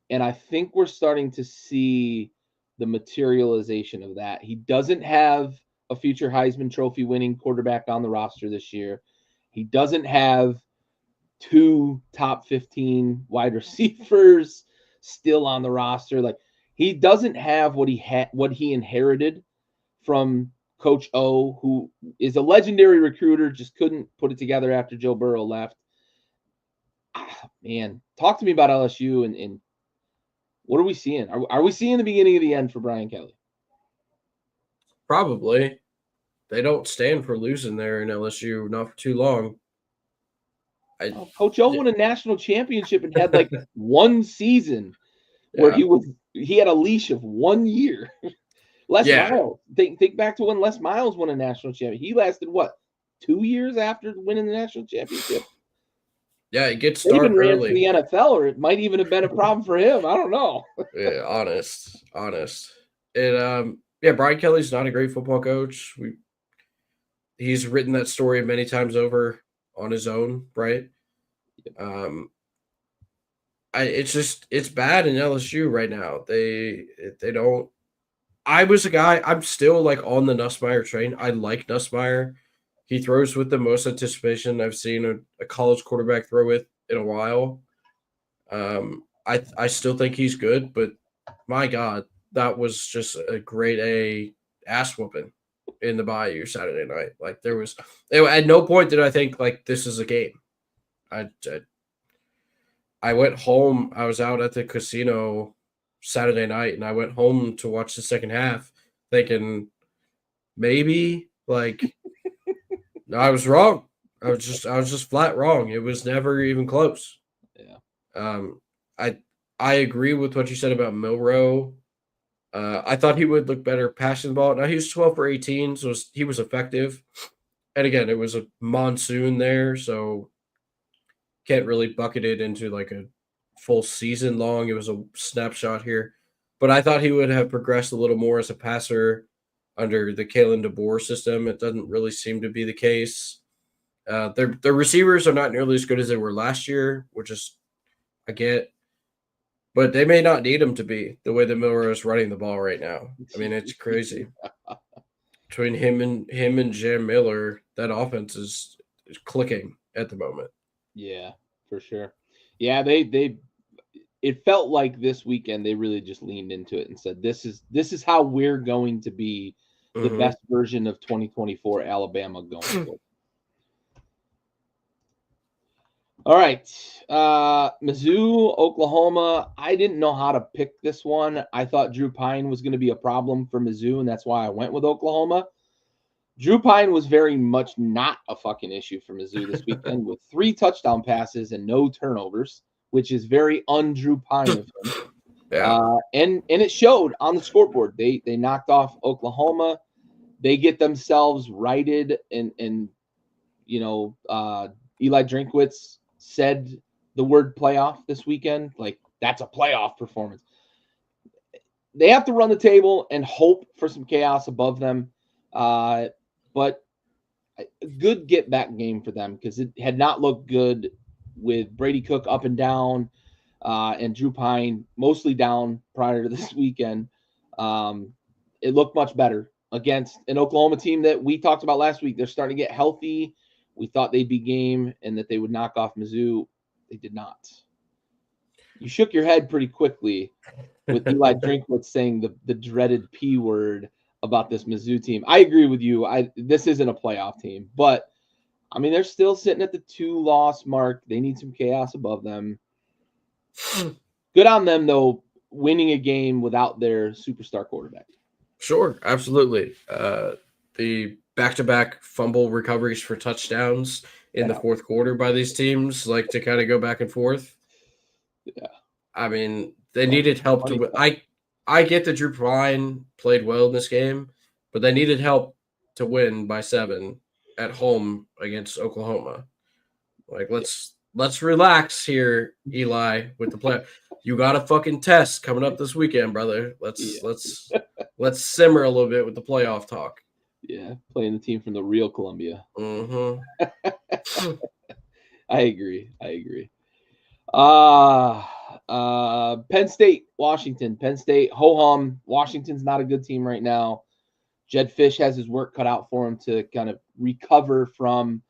A: And I think we're starting to see the materialization of that. He doesn't have a future Heisman Trophy winning quarterback on the roster this year. He doesn't have 2 top 15 wide receivers still on the roster. Like, he doesn't have what he inherited from Coach O, who is a legendary recruiter, just couldn't put it together after Joe Burrow left. Man, talk to me about LSU and what are we seeing? Are we seeing the beginning of the end for Brian Kelly?
B: Probably. They don't stand for losing there in LSU, not for too long.
A: Coach O won a national championship and had like one season where he had a leash of 1 year. Les Miles. Think back to when Les Miles won a national championship. He lasted what, 2 years after winning the national championship?
B: Yeah, it gets
A: Maybe
B: dark
A: ran
B: early.
A: for the NFL, or it might even have been a problem for him. I don't know.
B: Yeah, honest. And Brian Kelly's not a great football coach. He's written that story many times over on his own, right? It's bad in LSU right now. They don't. I was a guy. I'm still like on the Nussmeier train. I like Nussmeier. He throws with the most anticipation I've seen a college quarterback throw with in a while. I still think he's good, but my God, that was just a grade A ass whooping in the Bayou Saturday night. Like at no point did I think like this is a game. I went home. I was out at the casino Saturday night, and I went home to watch the second half, thinking maybe like I was wrong. I was just flat wrong. It was never even close.
A: Yeah.
B: I agree with what you said about Milroe. I thought he would look better passing the ball. Now he was 12 for 18, so he was effective. And again, it was a monsoon there, so can't really bucket it into like a full season long. It was a snapshot here. But I thought he would have progressed a little more as a passer under the Kalen DeBoer system. It doesn't really seem to be the case. Their receivers are not nearly as good as they were last year, which is I get. But they may not need him to be the way that Miller is running the ball right now. I mean, it's crazy. Between him and Jam Miller, that offense is clicking at the moment.
A: Yeah, for sure. Yeah, it felt like this weekend they really just leaned into it and said this is how we're going to be the best version of 2024 Alabama going forward. All right. Mizzou, Oklahoma. I didn't know how to pick this one. I thought Drew Pine was going to be a problem for Mizzou, and that's why I went with Oklahoma. Drew Pine was very much not a fucking issue for Mizzou this weekend with 3 touchdown passes and no turnovers, which is very un-Drew Pine of him.
B: Yeah.
A: And it showed on the scoreboard. They knocked off Oklahoma. They get themselves righted, and Eli Drinkwitz said the word playoff this weekend. Like, that's a playoff performance. They have to run the table and hope for some chaos above them. But a good get-back game for them because it had not looked good with Brady Cook up and down and Drew Pine mostly down prior to this weekend. It looked much better against an Oklahoma team that we talked about last week. They're starting to get healthy. We thought they'd be game and that they would knock off Mizzou. They did not. You shook your head pretty quickly with Eli Drinkwitz saying the dreaded P word about this Mizzou team. I agree with you. This isn't a playoff team, but I mean they're still sitting at the 2-loss mark. They need some chaos above them. Good on them though, winning a game without their superstar quarterback.
B: Sure, absolutely. The back-to-back fumble recoveries for touchdowns in the fourth quarter by these teams like to kind of go back and forth.
A: Yeah.
B: I mean, they needed help to. I get that Drew Prine played well in this game, but they needed help to win by 7 at home against Oklahoma. Like, let's relax here, Eli, with the play. You got a fucking test coming up this weekend, brother. Let's simmer a little bit with the playoff talk.
A: Yeah, playing the team from the real Columbia.
B: Mm-hmm.
A: I agree. Penn State, Washington. Penn State, ho-hum. Washington's not a good team right now. Jed Fish has his work cut out for him to kind of recover from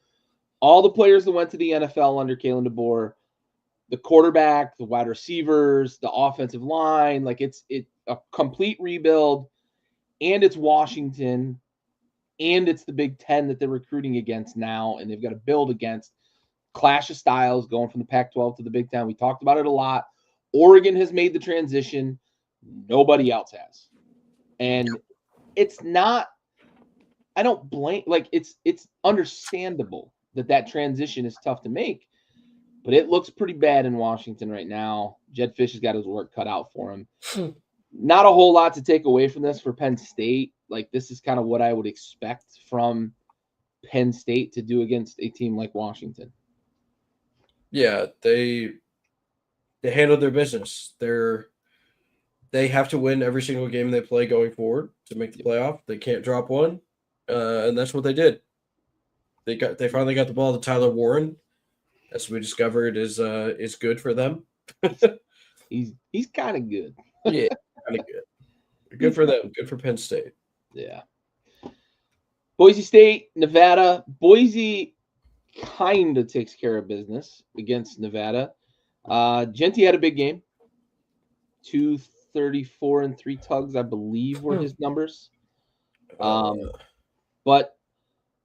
A: all the players that went to the NFL under Kalen DeBoer, the quarterback, the wide receivers, the offensive line. Like it's a complete rebuild, and it's Washington, and it's the Big Ten that they're recruiting against now, and they've got to build against. Clash of styles going from the Pac-12 to the Big Ten. We talked about it a lot. Oregon has made the transition. Nobody else has. And it's not, I don't blame, like it's understandable that transition is tough to make, but it looks pretty bad in Washington right now. Jed Fish has got his work cut out for him. Not a whole lot to take away from this for Penn State. Like this is kind of what I would expect from Penn State to do against a team like Washington.
B: Yeah, they handled their business. They have to win every single game they play going forward to make the playoff. They can't drop one, and that's what they did. They finally got the ball to Tyler Warren, as we discovered is good for them.
A: he's kind of good.
B: Yeah, kind of good. Good for them. Good for Penn State.
A: Yeah. Boise State, Nevada. Boise kind of takes care of business against Nevada. Genty had a big game. 234 and 3 tugs, I believe, were his numbers. But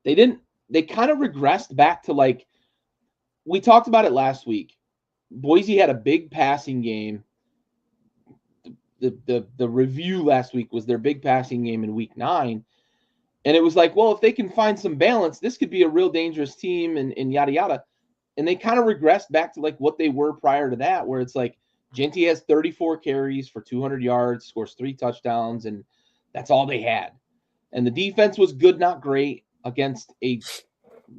A: they didn't. They kind of regressed back to like we talked about it last week. Boise had a big passing game. The review last week was their big passing game in week 9. And it was like, well, if they can find some balance, this could be a real dangerous team and yada, yada. And they kind of regressed back to like what they were prior to that, where it's like Genty has 34 carries for 200 yards, scores 3 touchdowns, and that's all they had. And the defense was good, not great, against a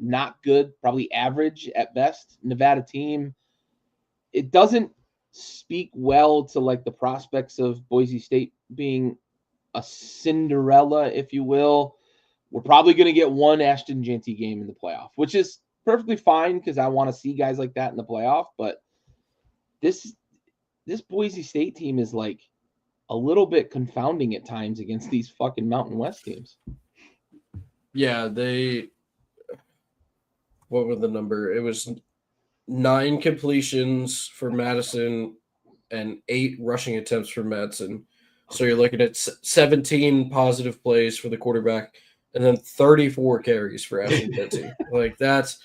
A: not good, probably average at best Nevada team. It doesn't speak well to like the prospects of Boise State being a Cinderella, if you will. We're probably going to get one Ashton Genty game in the playoff, which is perfectly fine because I want to see guys like that in the playoff. But this Boise State team is like a little bit confounding at times against these fucking Mountain West teams.
B: Yeah, what was the number? It was 9 completions for Madison and 8 rushing attempts for Madsen. So you're looking at 17 positive plays for the quarterback and then 34 carries for Ashton Genty. Like that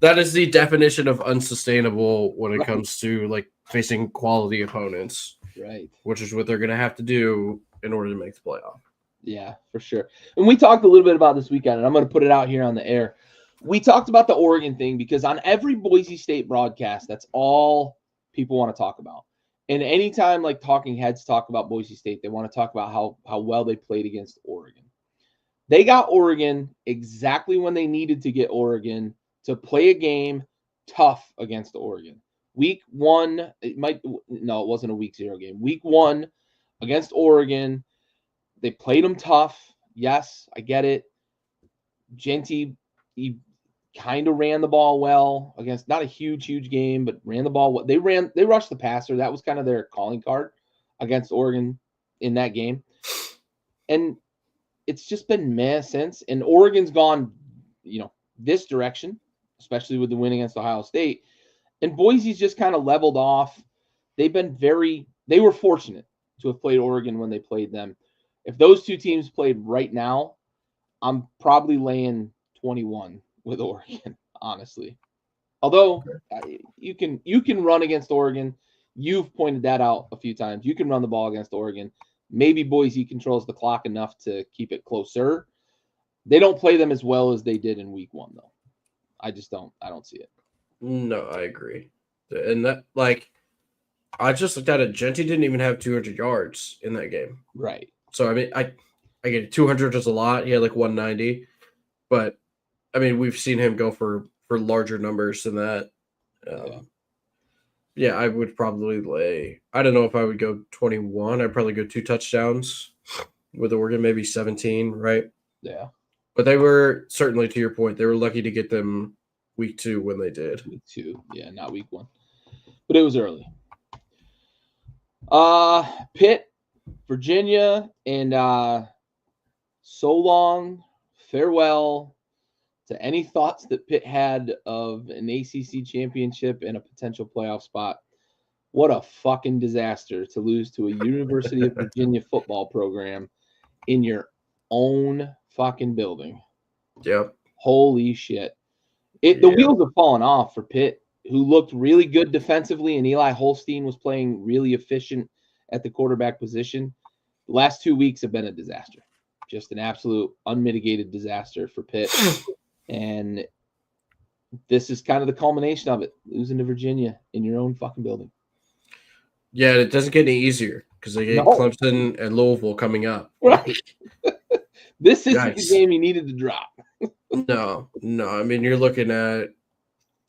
B: is the definition of unsustainable when it comes to like facing quality opponents.
A: Right.
B: Which is what they're going to have to do in order to make the playoff.
A: Yeah, for sure. And we talked a little bit about this weekend, and I'm going to put it out here on the air. We talked about the Oregon thing because on every Boise State broadcast, that's all people want to talk about. And anytime like talking heads talk about Boise State, they want to talk about how well they played against Oregon. They got Oregon exactly when they needed to get Oregon to play a game tough against Oregon. Week 1, it wasn't a week 0 game. Week 1 against Oregon, they played them tough. Yes, I get it. Genty, he kind of ran the ball well against not a huge game, but ran the ball well. They rushed the passer. That was kind of their calling card against Oregon in that game. And it's just been meh since. And Oregon's gone, this direction, especially with the win against Ohio State. And Boise's just kind of leveled off. they were fortunate to have played Oregon when they played them. If those two teams played right now, I'm probably laying 21 with Oregon, honestly. Although you can run against Oregon. You've pointed that out a few times. You can run the ball against Oregon. Maybe Boise controls the clock enough to keep it closer. They don't play them as well as they did in week 1, though. I don't see it.
B: No, I agree. And that, like, I just looked at it. Genty didn't even have 200 yards in that game.
A: Right.
B: So, I mean, I get 200 is a lot. He had like 190. But, I mean, we've seen him go for larger numbers than that. Yeah, I would probably lay. I don't know if I would go 21. I'd probably go 2 touchdowns with Oregon, maybe 17, right?
A: Yeah.
B: But they were, certainly to your point, they were lucky to get them week 2 when they did.
A: Week 2. Yeah, not week 1. But it was early. Pitt, Virginia, and so long, farewell to any thoughts that Pitt had of an ACC championship and a potential playoff spot. What a fucking disaster to lose to a University of Virginia football program in your own fucking building.
B: Yep.
A: Holy shit. The wheels are falling off for Pitt, who looked really good defensively, and Eli Holstein was playing really efficient at the quarterback position. The last 2 weeks have been a disaster. Just an absolute unmitigated disaster for Pitt. And this is kind of the culmination of it, losing to Virginia in your own fucking building.
B: Yeah, it doesn't get any easier because they get Clemson and Louisville coming up.
A: Right. This isn't the game you needed to drop.
B: No. I mean, you're looking at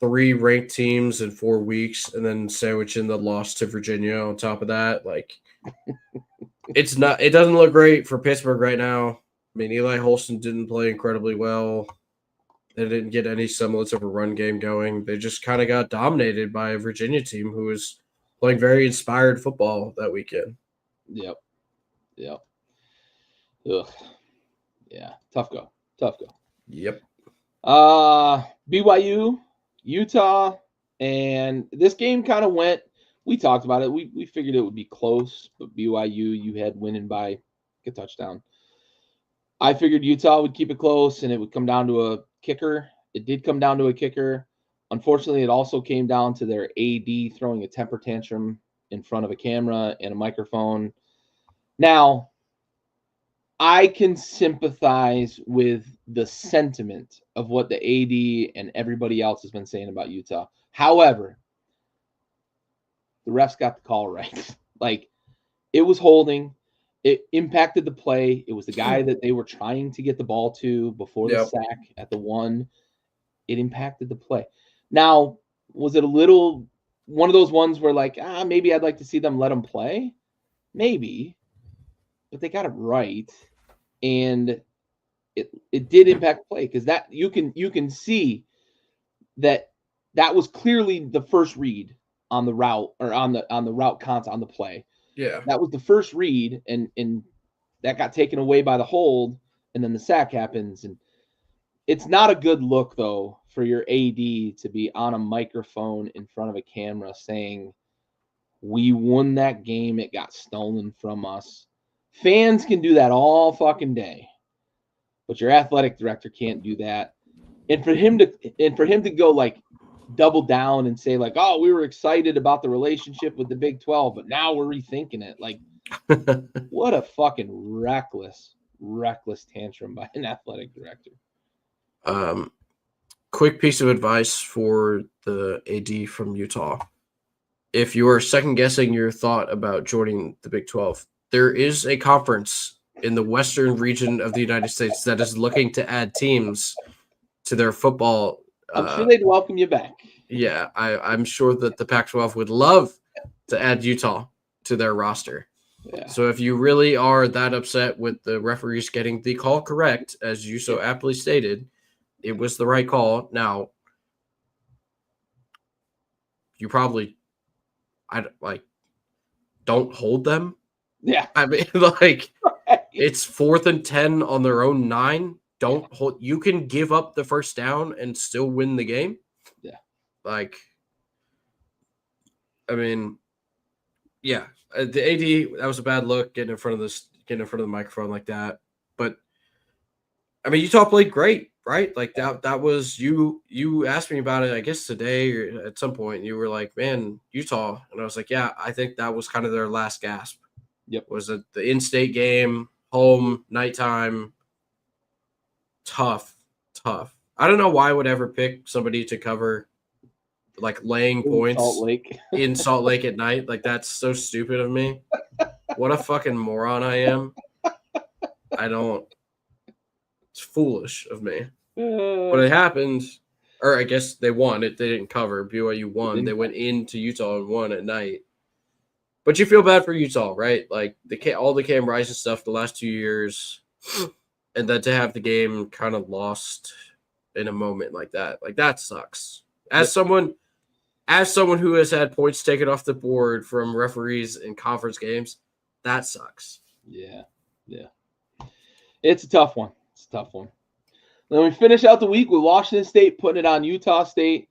B: 3 ranked teams in 4 weeks and then sandwiching the loss to Virginia on top of that. Like, it doesn't look great for Pittsburgh right now. I mean, Eli Holston didn't play incredibly well. They didn't get any semblance of a run game going. They just kind of got dominated by a Virginia team who was playing very inspired football that weekend.
A: Yep. Ugh. Yeah. Tough go.
B: Yep.
A: BYU, Utah, and this game kind of went. We talked about it. We figured it would be close, but BYU, you had winning by a touchdown. I figured Utah would keep it close and it would come down to a kicker. It did come down to a kicker. Unfortunately, it also came down to their AD throwing a temper tantrum in front of a camera and a microphone. Now, I can sympathize with the sentiment of what the AD and everybody else has been saying about Utah. However, the refs got the call right. Like, it was holding. It impacted the play. It was the guy that they were trying to get the ball to before the sack at the 1. It impacted the play. Now, was it one of those ones where like, maybe I'd like to see them let them play? Maybe. But they got it right. And it did impact play because that you can see that was clearly the first read on the route or on the route concept on the play.
B: Yeah.
A: That was the first read, and that got taken away by the hold, and then the sack happens. And it's not a good look, though, for your AD to be on a microphone in front of a camera saying, we won that game, it got stolen from us. Fans can do that all fucking day, but your athletic director can't do that. And for him to go like double down and say like, oh, we were excited about the relationship with the Big 12, but now we're rethinking it. Like, what a fucking reckless tantrum by an athletic director.
B: Quick piece of advice for the AD from Utah. If you are second guessing your thought about joining the Big 12, there is a conference in the western region of the United States that is looking to add teams to their football.
A: I'm sure they'd welcome you back.
B: Yeah, I'm sure that the Pac-12 would love to add Utah to their roster.
A: Yeah.
B: So if you really are that upset with the referees getting the call correct, as you so aptly stated, it was the right call. Now, you probably, don't hold them.
A: Yeah.
B: I mean, like, it's 4th and 10 on their own 9. Don't hold. You can give up the first down and still win the game.
A: Yeah.
B: Like, I mean, Yeah, the AD, that was a bad look getting in front of the microphone like that. But I mean, Utah played great, right? Like that was you. You asked me about it, I guess today or at some point. And you were like, "Man, Utah," and I was like, "Yeah, I think that was kind of their last gasp."
A: Yep.
B: Was it the in-state game, home, nighttime? Tough, tough. I don't know why I would ever pick somebody to cover like laying
A: In Salt
B: points
A: Lake.
B: in Salt Lake at night. Like that's so stupid of me. What a fucking moron I am. I don't. It's foolish of me. But it happened, or I guess they won. They didn't cover. BYU won. They went into Utah and won at night. But you feel bad for Utah, right? Like all the Cam Rising stuff the last 2 years, and then to have the game kind of lost in a moment like that sucks. As someone who has had points taken off the board from referees in conference games, that sucks.
A: Yeah. It's a tough one. Then we finish out the week with Washington State putting it on Utah State.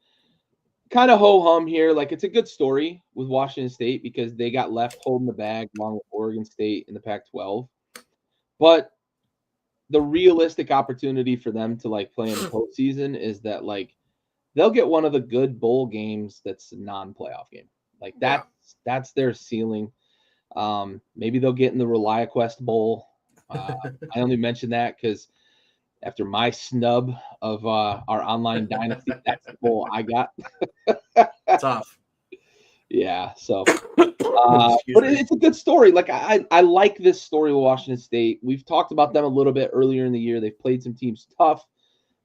A: Kind of ho-hum here. Like, it's a good story with Washington State because they got left holding the bag along with Oregon State in the Pac-12. But the realistic opportunity for them to, like, play in the postseason is that, like, they'll get one of the good bowl games that's a non-playoff game. Like, that's their ceiling. Maybe they'll get in the ReliaQuest Bowl. I only mention that because after my snub of our online dynasty, that's the bowl I got.
B: Tough.
A: Yeah, so but it's a good story. Like I like this story with Washington State. We've talked about them a little bit earlier in the year. They've played some teams tough.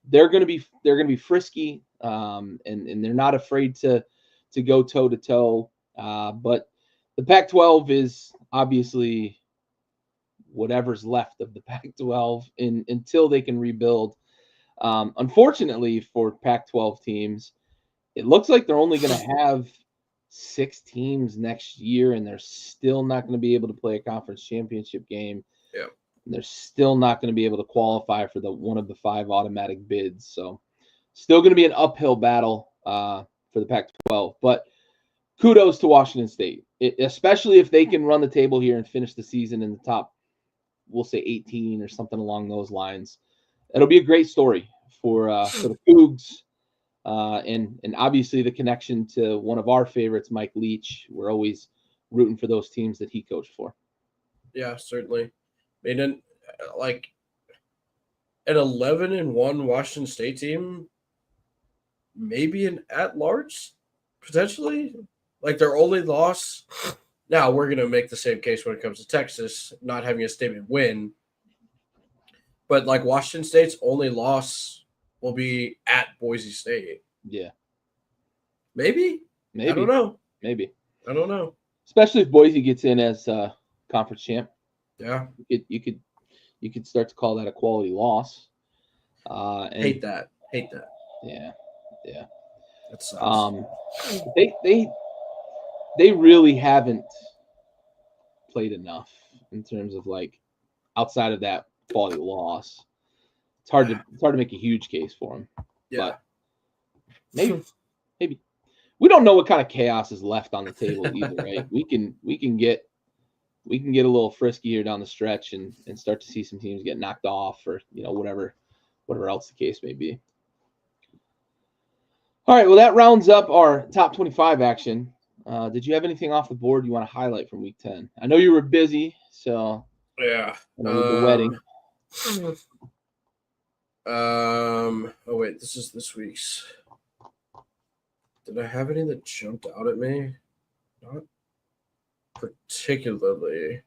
A: They're gonna be frisky, and they're not afraid to go toe to toe. But the Pac-12 is obviously whatever's left of the Pac-12 until they can rebuild. Unfortunately for Pac-12 teams, it looks like they're only going to have 6 teams next year, and they're still not going to be able to play a conference championship game.
B: Yeah.
A: And they're still not going to be able to qualify for one of the 5 automatic bids. So still going to be an uphill battle for the Pac-12. But kudos to Washington State, especially if they can run the table here and finish the season in the top, we'll say 18 or something along those lines. It'll be a great story for the Cougs, and obviously the connection to one of our favorites, Mike Leach. We're always rooting for those teams that he coached for.
B: Yeah, certainly. I mean, like an 11-1 Washington State team, maybe an at-large, potentially. Like their only loss. Now we're gonna make the same case when it comes to Texas not having a statement win. But like Washington State's only loss will be at Boise State.
A: Yeah.
B: Maybe. I don't know.
A: Maybe.
B: I don't know.
A: Especially if Boise gets in as conference champ.
B: Yeah.
A: You could start to call that a quality loss.
B: Hate that.
A: Yeah.
B: That sucks.
A: They really haven't played enough in terms of like outside of that quality loss. It's hard to make a huge case for them.
B: Yeah.
A: But maybe we don't know what kind of chaos is left on the table either, right? We can get a little frisky here down the stretch and start to see some teams get knocked off or whatever else the case may be. All right, well that rounds up our top 25 action. Did you have anything off the board you want to highlight from week 10? I know you were busy, so
B: yeah.
A: with the wedding.
B: Oh wait, this is this week's. Did I have any that jumped out at me? Not particularly.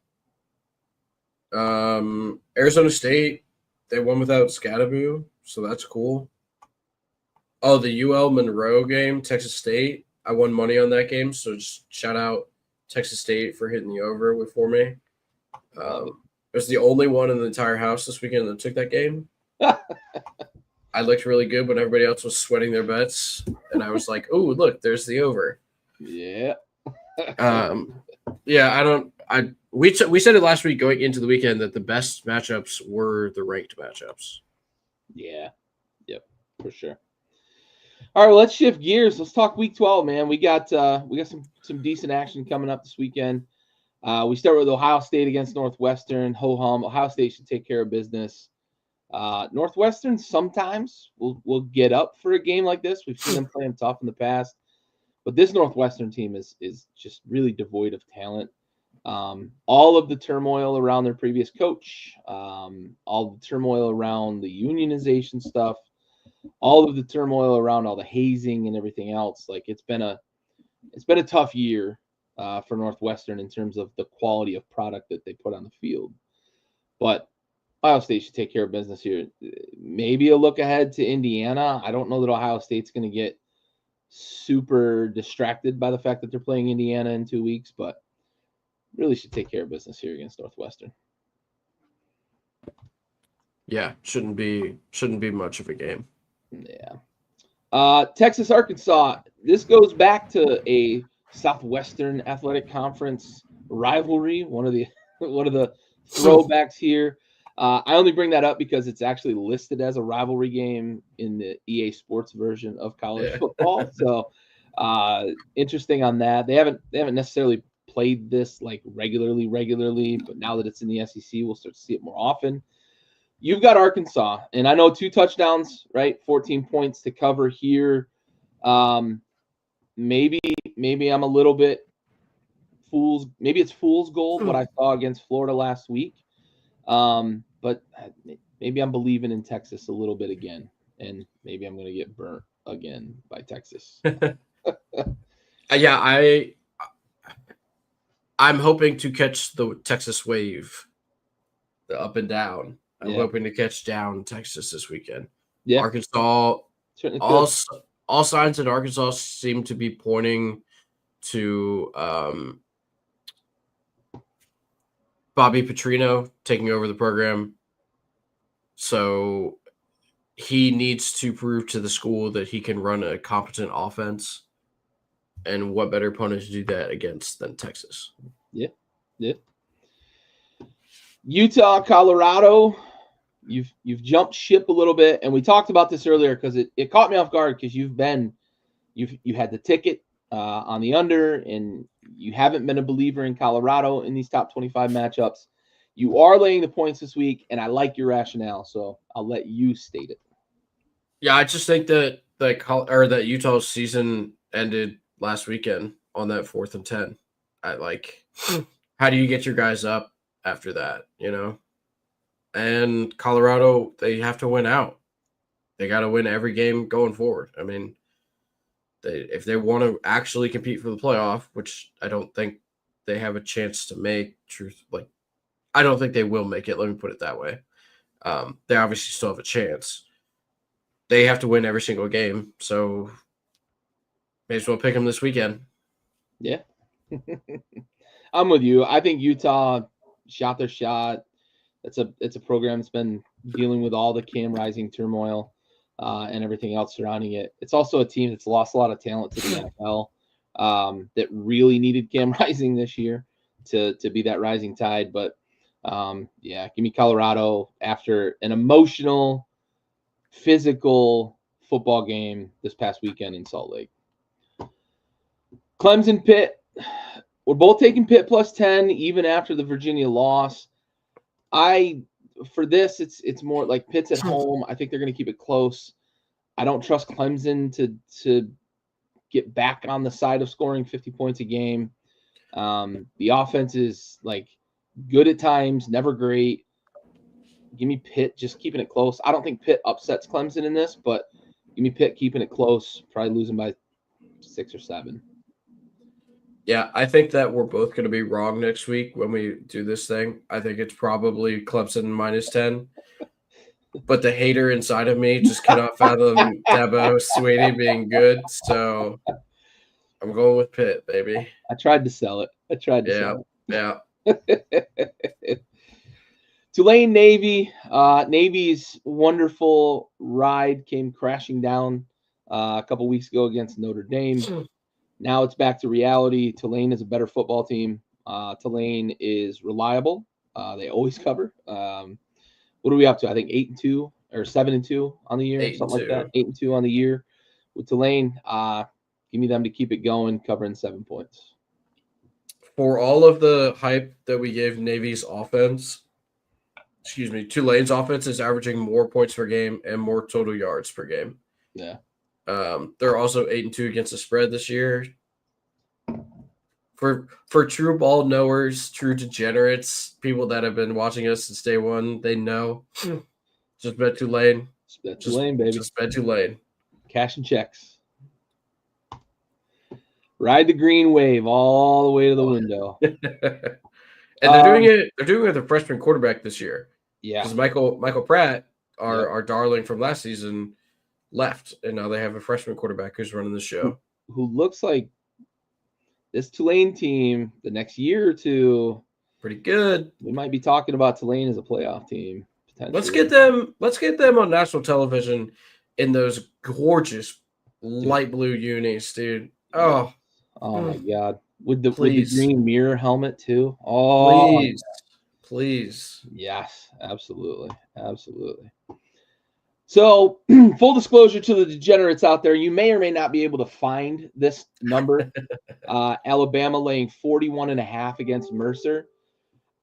B: Arizona State, they won without Scadaboo, so that's cool. Oh, the UL Monroe game, Texas State. I won money on that game, so just shout out Texas State for hitting the over for me. It was the only one in the entire house this weekend that took that game. I looked really good when everybody else was sweating their bets, and I was like, "Oh, look, there's the over."
A: Yeah.
B: Yeah, we said it last week going into the weekend that the best matchups were the ranked matchups.
A: Yeah. Yep, for sure. All right, let's shift gears. Let's talk week 12, man. We got some decent action coming up this weekend. We start with Ohio State against Northwestern. Ho-hum. Ohio State should take care of business. Northwestern sometimes will get up for a game like this. We've seen them playing tough in the past. But this Northwestern team is just really devoid of talent. All of the turmoil around their previous coach, all the turmoil around the unionization stuff, all of the turmoil around all the hazing and everything else. Like it's been a tough year for Northwestern in terms of the quality of product that they put on the field. But Ohio State should take care of business here. Maybe a look ahead to Indiana. I don't know that Ohio State's going to get super distracted by the fact that they're playing Indiana in 2 weeks, but really should take care of business here against Northwestern.
B: Yeah, shouldn't be much of a game.
A: Yeah. Texas, Arkansas. This goes back to a Southwestern Athletic Conference rivalry. One of the throwbacks here. I only bring that up because it's actually listed as a rivalry game in the EA Sports version of college football. So interesting on that. They haven't necessarily played this like regularly, but now that it's in the SEC, we'll start to see it more often. You've got Arkansas, and I know 2 touchdowns, right? 14 points to cover here. Maybe I'm a little bit maybe it's fool's gold what I saw against Florida last week. But maybe I'm believing in Texas a little bit again, and maybe I'm going to get burnt again by Texas.
B: Yeah, I'm hoping to catch the Texas wave, the up and down. I'm hoping to catch down Texas this weekend. Yeah, Arkansas. All signs in Arkansas seem to be pointing to Bobby Petrino taking over the program. So he needs to prove to the school that he can run a competent offense. And what better opponent to do that against than Texas?
A: Yeah. Utah, Colorado. You've jumped ship a little bit, and we talked about this earlier because it caught me off guard because you had the ticket on the under, and you haven't been a believer in Colorado in these top 25 matchups. You are laying the points this week, and I like your rationale, so I'll let you state it.
B: Yeah, I just think that that Utah's season ended last weekend on that 4th and 10. How do you get your guys up after that, And Colorado, they have to win out. They got to win every game going forward. I mean, if they want to actually compete for the playoff, which I don't think they have a chance to make, I don't think they will make it. Let me put it that way. They obviously still have a chance. They have to win every single game, so may as well pick them this weekend.
A: Yeah. I'm with you. I think Utah shot their shot. It's a program that's been dealing with all the Cam Rising turmoil and everything else surrounding it. It's also a team that's lost a lot of talent to the NFL that really needed Cam Rising this year to be that rising tide. But give me Colorado after an emotional, physical football game this past weekend in Salt Lake. Clemson, Pitt. We're both taking Pitt plus 10 even after the Virginia loss. For this, it's more like Pitt's at home. I think they're going to keep it close. I don't trust Clemson to get back on the side of scoring 50 points a game. The offense is good at times, never great. Give me Pitt just keeping it close. I don't think Pitt upsets Clemson in this, but give me Pitt keeping it close, probably losing by 6 or 7.
B: Yeah, I think that we're both going to be wrong next week when we do this thing. I think it's probably Clemson minus 10. But the hater inside of me just cannot fathom Dabo Swinney being good. So I'm going with Pitt, baby.
A: I tried to sell it.
B: Yeah.
A: Tulane, Navy. Navy's wonderful ride came crashing down a couple weeks ago against Notre Dame. Now it's back to reality. Tulane is a better football team. Tulane is reliable. They always cover. What are we up to? I think 8-2 or 7-2 on the year, something like that. 8-2 on the year with Tulane. Give me them to keep it going, covering 7 points.
B: For all of the hype that we gave Navy's offense, Tulane's offense is averaging more points per game and more total yards per game.
A: Yeah.
B: They're also 8-2 against the spread this year. For true ball knowers, true degenerates, people that have been watching us since day one, they know. Just bet Tulane.
A: Just bet Tulane, baby.
B: Just bet Tulane.
A: Cash and checks. Ride the green wave all the way to the window.
B: And they're doing it. They're doing it with a freshman quarterback this year.
A: Yeah.
B: Because Michael Pratt, our darling from last season, left, and now they have a freshman quarterback who's running the show.
A: Who looks like this Tulane team the next year or two.
B: Pretty good.
A: We might be talking about Tulane as a playoff team.
B: Let's get them on national television in those gorgeous light blue unis, dude. Oh
A: my God. With the green mirror helmet too.
B: Please.
A: Yes, absolutely. So, full disclosure to the degenerates out there, you may or may not be able to find this number. Alabama laying 41.5 against Mercer.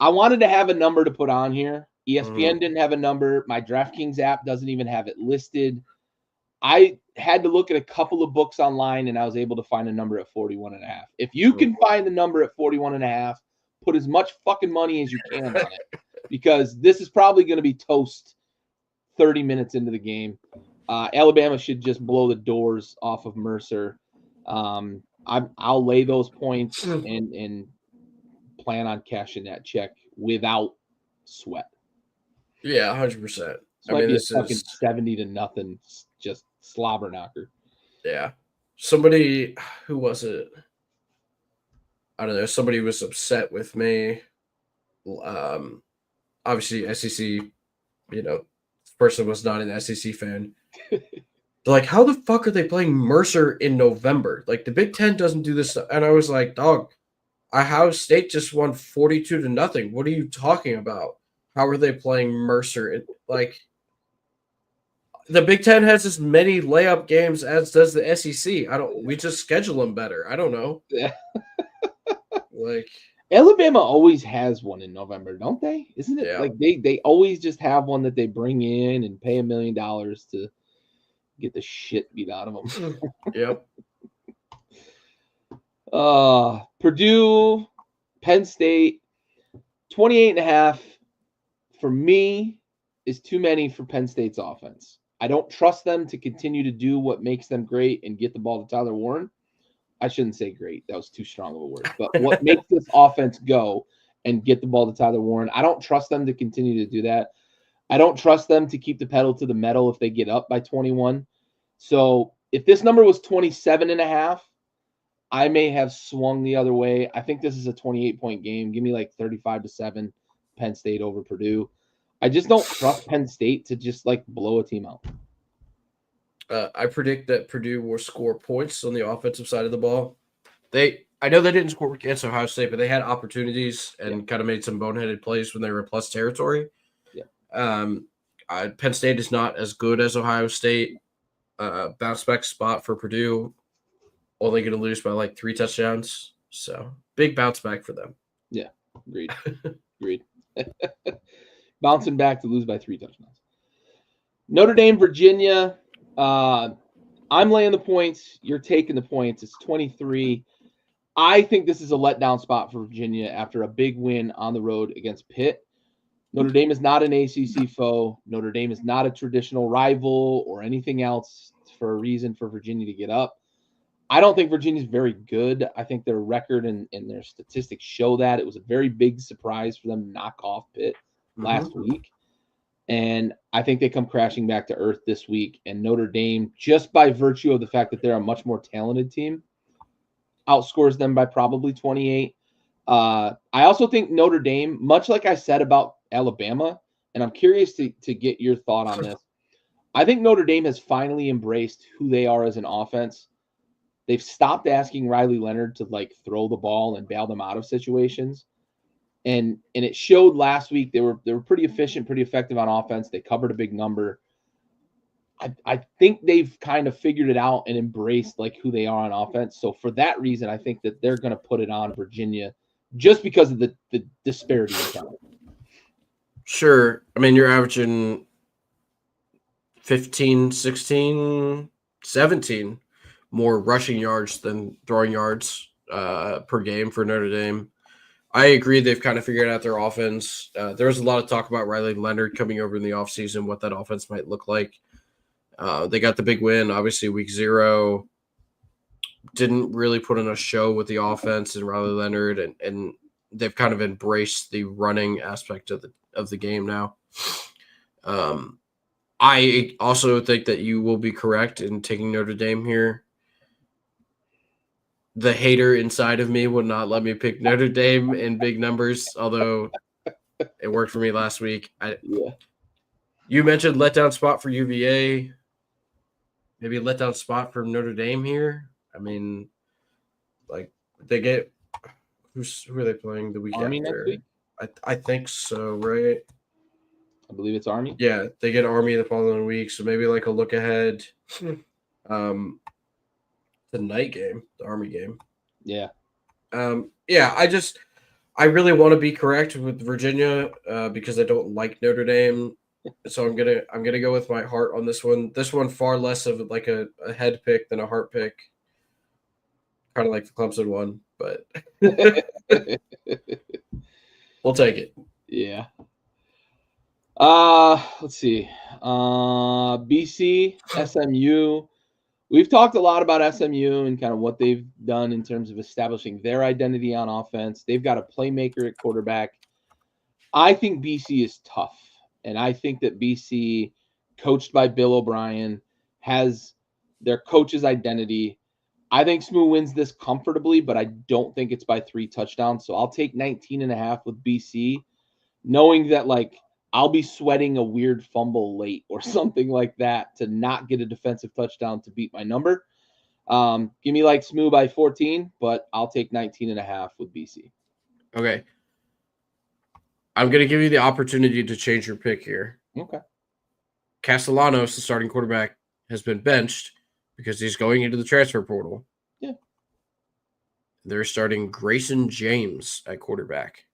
A: I wanted to have a number to put on here. ESPN didn't have a number. My DraftKings app doesn't even have it listed. I had to look at a couple of books online, and I was able to find a number at 41.5. If you can find the number at 41.5, put as much fucking money as you can on it, because this is probably going to be toast 30 minutes into the game. Alabama should just blow the doors off of Mercer. I'll lay those points and plan on cashing that check without sweat.
B: Yeah, 100%.
A: This might be a fucking 70-0, just slobber knocker.
B: Yeah. Somebody, who was it? I don't know. Somebody was upset with me. Obviously, SEC, person was not an SEC fan. They're like, how the fuck are they playing Mercer in November? Like, the Big Ten doesn't do this. And I was like, dog, Ohio State just won 42-0. What are you talking about? How are they playing Mercer? The Big Ten has as many layup games as does the SEC. We just schedule them better. I don't know.
A: Yeah.
B: Like,
A: Alabama always has one in November, don't they? Isn't it?
B: Yeah.
A: Like they always just have one that they bring in and pay $1 million to get the shit beat out of them.
B: Yep.
A: Purdue, Penn State, 28.5 for me is too many for Penn State's offense. I don't trust them to continue to do what makes them great and get the ball to Tyler Warren. I shouldn't say great. That was too strong of a word. But what makes this offense go and get the ball to Tyler Warren, I don't trust them to continue to do that. I don't trust them to keep the pedal to the metal if they get up by 21. So if this number was 27.5, I may have swung the other way. I think this is a 28-point game. Give me like 35-7 Penn State over Purdue. I just don't trust Penn State to just like blow a team out.
B: I predict that Purdue will score points on the offensive side of the ball. I know they didn't score against Ohio State, but they had opportunities and kind of made some boneheaded plays when they were in plus territory.
A: Yeah.
B: Penn State is not as good as Ohio State. Bounce back spot for Purdue. Only going to lose by like 3 touchdowns. So big bounce back for them.
A: Yeah, agreed. Bouncing back to lose by 3 touchdowns. Notre Dame, Virginia. I'm laying the points. You're taking the points. It's 23. I think this is a letdown spot for Virginia after a big win on the road against Pitt. Notre Dame is not an ACC foe. Notre Dame is not a traditional rival or anything else for a reason for Virginia to get up. I don't think Virginia's very good. I think their record and their statistics show that. It was a very big surprise for them to knock off Pitt last week. And I think they come crashing back to earth this week. And Notre Dame, just by virtue of the fact that they're a much more talented team, outscores them by probably 28. I also think Notre Dame, much like I said about Alabama, and I'm curious to get your thought on this. I think Notre Dame has finally embraced who they are as an offense. They've stopped asking Riley Leonard to like throw the ball and bail them out of situations. And it showed last week. They were pretty efficient, pretty effective on offense. They covered a big number. I think they've kind of figured it out and embraced like who they are on offense. So for that reason, I think that they're going to put it on Virginia just because of the disparity in talent.
B: Sure. I mean, you're averaging 15, 16, 17 more rushing yards than throwing yards per game for Notre Dame. I agree they've kind of figured out their offense. There was a lot of talk about Riley Leonard coming over in the offseason, what that offense might look like. They got the big win, obviously, week 0. Didn't really put in a show with the offense and Riley Leonard, and they've kind of embraced the running aspect of the game now. I also think that you will be correct in taking Notre Dame here. The hater inside of me would not let me pick Notre Dame in big numbers, although it worked for me last week. You mentioned letdown spot for UVA. Maybe a letdown spot for Notre Dame here. I mean, like they get who are they playing the week
A: Army
B: after?
A: next week?
B: I think so, right?
A: I believe it's Army.
B: Yeah, they get Army the following week, so maybe like a look ahead. The night game, the Army game.
A: Yeah.
B: Yeah, I really want to be correct with Virginia because I don't like Notre Dame. So I'm gonna go with my heart on this one. This one far less of like a head pick than a heart pick. Kind of like the Clemson one, but we'll take it.
A: Yeah. Let's see. BC, SMU. We've talked a lot about SMU and kind of what they've done in terms of establishing their identity on offense. They've got a playmaker at quarterback. I think BC is tough. And I think that BC, coached by Bill O'Brien, has their coach's identity. I think SMU wins this comfortably, but I don't think it's by 3 touchdowns. So I'll take 19.5 with BC, knowing that like I'll be sweating a weird fumble late or something like that to not get a defensive touchdown to beat my number. Give me like SMU by 14, but I'll take 19.5 with BC.
B: Okay. I'm going to give you the opportunity to change your pick here.
A: Okay.
B: Castellanos, the starting quarterback, has been benched because he's going into the transfer portal.
A: Yeah.
B: They're starting Grayson James at quarterback.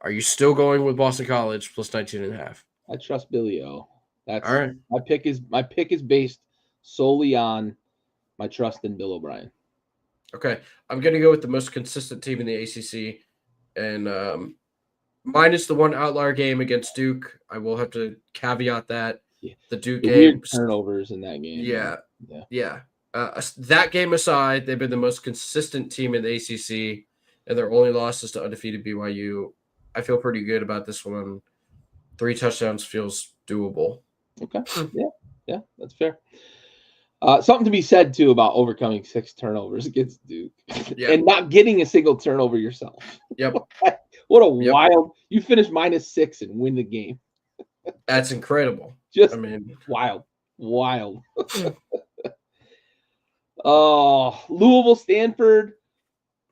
B: Are you still going with Boston College plus 19.5?
A: I trust Billy O. That's
B: all right.
A: My pick is based solely on my trust in Bill O'Brien.
B: Okay. I'm going to go with the most consistent team in the ACC. And minus the one outlier game against Duke, I will have to caveat that.
A: Yeah.
B: The Duke
A: game.
B: Weird
A: turnovers in that game.
B: Yeah. That game aside, they've been the most consistent team in the ACC, and their only loss is to undefeated BYU. I feel pretty good about this one. 3 touchdowns feels doable.
A: Okay. Yeah, that's fair. Something to be said, too, about overcoming 6 turnovers against Duke and not getting a single turnover yourself.
B: Yep.
A: What a wild – you finish -6 and win the game.
B: That's incredible.
A: Just wild. Louisville, Stanford.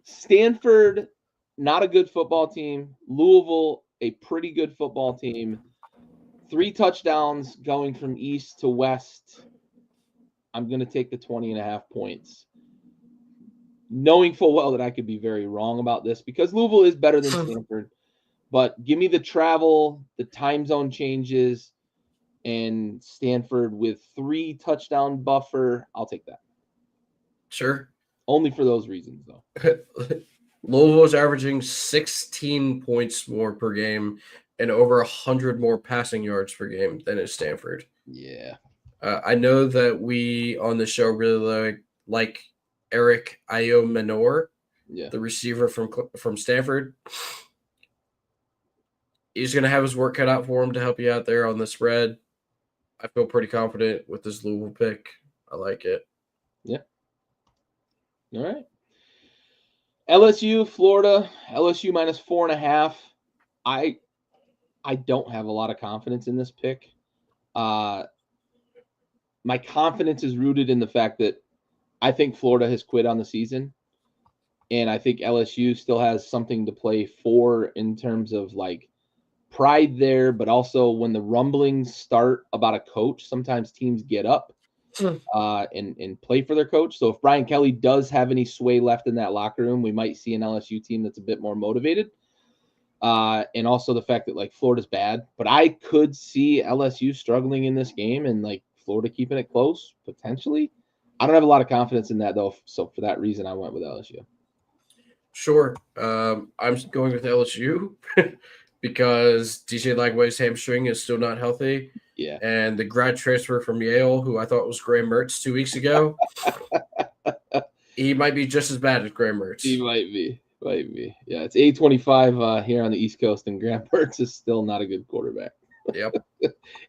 A: Stanford, not a good football team. Louisville, a pretty good football team. 3 touchdowns going from east to west. I'm going to take the 20.5 points. Knowing full well that I could be very wrong about this because Louisville is better than Stanford. But give me the travel, the time zone changes, and Stanford with 3 touchdown buffer. I'll take that.
B: Sure.
A: Only for those reasons, though.
B: Louisville's averaging 16 points more per game and over 100 more passing yards per game than is Stanford.
A: Yeah.
B: I know that we on the show really like Eric Ayomanor, the receiver from Stanford. He's going to have his work cut out for him to help you out there on the spread. I feel pretty confident with this Louisville pick. I like it.
A: Yeah. All right. LSU, Florida. LSU minus 4.5. I don't have a lot of confidence in this pick. My confidence is rooted in the fact that I think Florida has quit on the season. And I think LSU still has something to play for in terms of like pride there, but also when the rumblings start about a coach, sometimes teams get up and play for their coach. So if Brian Kelly does have any sway left in that locker room, we might see an LSU team that's a bit more motivated. And also the fact that like Florida's bad, but I could see LSU struggling in this game and like Florida keeping it close potentially. I don't have a lot of confidence in that though, so for that reason I went with LSU.
B: Sure. I'm going with LSU because DJ Lagway's hamstring is still not healthy.
A: Yeah.
B: And the grad transfer from Yale, who I thought was Graham Mertz 2 weeks ago, he might be just as bad as Graham Mertz.
A: He might be. Yeah, it's 8:25 here on the East Coast, and Graham Mertz is still not a good quarterback.
B: Yep.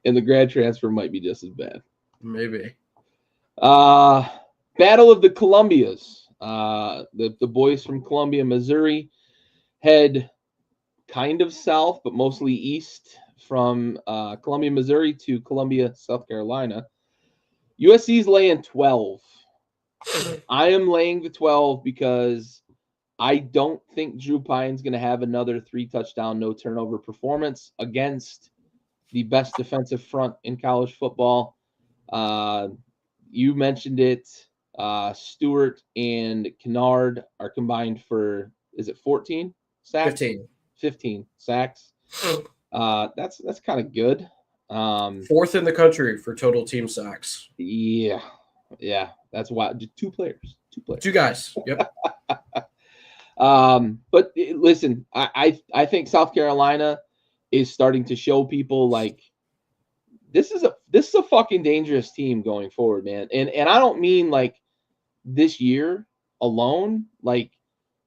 A: And the grad transfer might be just as bad.
B: Maybe.
A: Battle of the Columbias. The boys from Columbia, Missouri, head kind of south, but mostly east from Columbia, Missouri to Columbia, South Carolina. USC's laying 12. I am laying the 12 because I don't think Drew Pine's going to have another 3-touchdown, no turnover performance against the best defensive front in college football. You mentioned it. Stewart and Kennard are combined for, is it 14 sacks? 15 sacks. That's kind of good.
B: Fourth in the country for total team sacks.
A: Yeah. That's why. Just two players.
B: Two guys. Yep.
A: But listen, I think South Carolina is starting to show people like this is a fucking dangerous team going forward, man. And I don't mean like this year alone. Like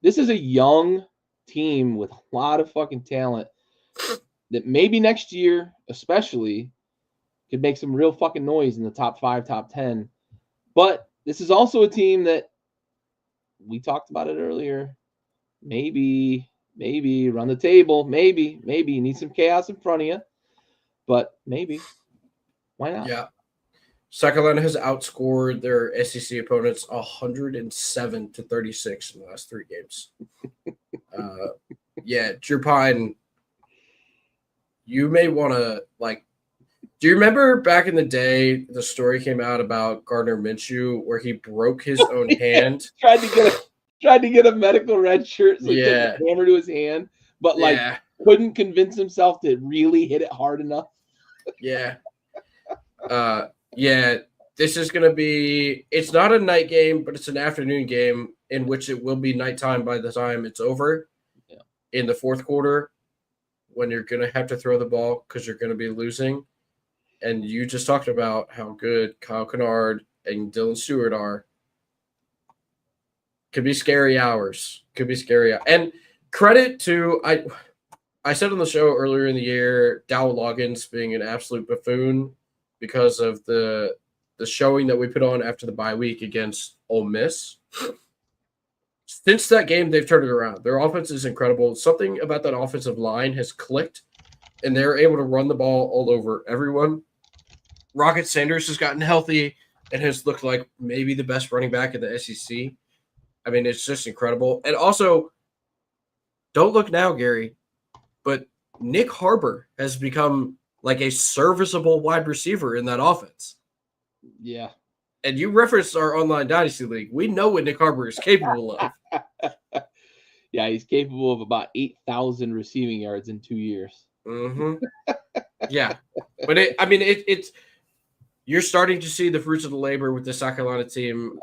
A: this is a young team with a lot of fucking talent that maybe next year, especially, could make some real fucking noise in the top 5, top 10. But this is also a team that we talked about it earlier. Maybe run the table. Maybe you need some chaos in front of you. But maybe. Why not?
B: Yeah. South Carolina has outscored their SEC opponents 107-36 in the last 3 games. Drew Pine, you may want to do you remember back in the day the story came out about Gardner Minshew where he broke his own hand?
A: Tried to get a medical red shirt so he took a hammer to his hand, but couldn't convince himself to really hit it hard enough.
B: Yeah. This is going to be – it's not a night game, but it's an afternoon game in which it will be nighttime by the time it's over in the fourth quarter when you're going to have to throw the ball because you're going to be losing. And you just talked about how good Kyle Kennard and Dylan Stewart are. Could be scary hours. And credit to I said on the show earlier in the year, Dow Loggins being an absolute buffoon because of the showing that we put on after the bye week against Ole Miss. Since that game, they've turned it around. Their offense is incredible. Something about that offensive line has clicked, and they're able to run the ball all over everyone. Rocket Sanders has gotten healthy and has looked like maybe the best running back in the SEC. I mean, it's just incredible. And also, don't look now, Gary, but Nick Harbor has become like a serviceable wide receiver in that offense.
A: Yeah.
B: And you referenced our online dynasty league. We know what Nick Harbor is capable of.
A: Yeah, he's capable of about 8,000 receiving yards in 2 years.
B: Mm-hmm. Yeah. But it's you're starting to see the fruits of the labor with the South Carolina team.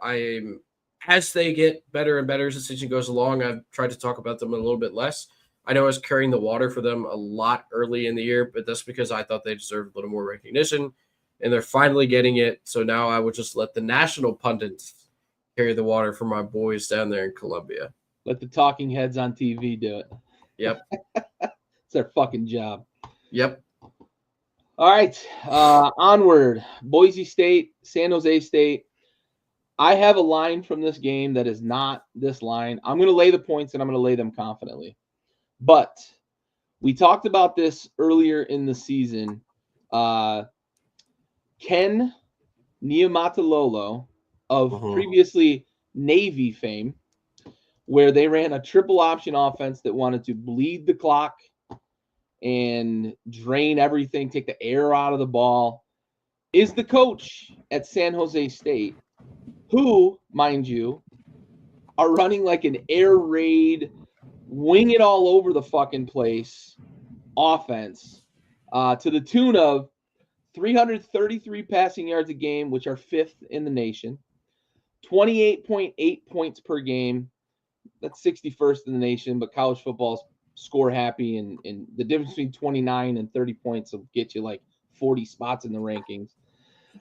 B: As they get better and better as the season goes along, I've tried to talk about them a little bit less. I know I was carrying the water for them a lot early in the year, but that's because I thought they deserved a little more recognition, and they're finally getting it. So now I would just let the national pundits carry the water for my boys down there in Columbia.
A: Let the talking heads on TV do it.
B: Yep.
A: It's their fucking job.
B: Yep.
A: All right. Onward. Boise State, San Jose State. I have a line from this game that is not this line. I'm going to lay the points, and I'm going to lay them confidently. But we talked about this earlier in the season. Ken Niumatalolo of previously Navy fame, where they ran a triple option offense that wanted to bleed the clock and drain everything, take the air out of the ball. is the coach at San Jose State, who, mind you, are running like an air raid, wing it all over the fucking place offense to the tune of 333 passing yards a game, which are fifth in the nation, 28.8 points per game. That's 61st in the nation, but college football's score happy, and the difference between 29 and 30 points will get you like 40 spots in the rankings.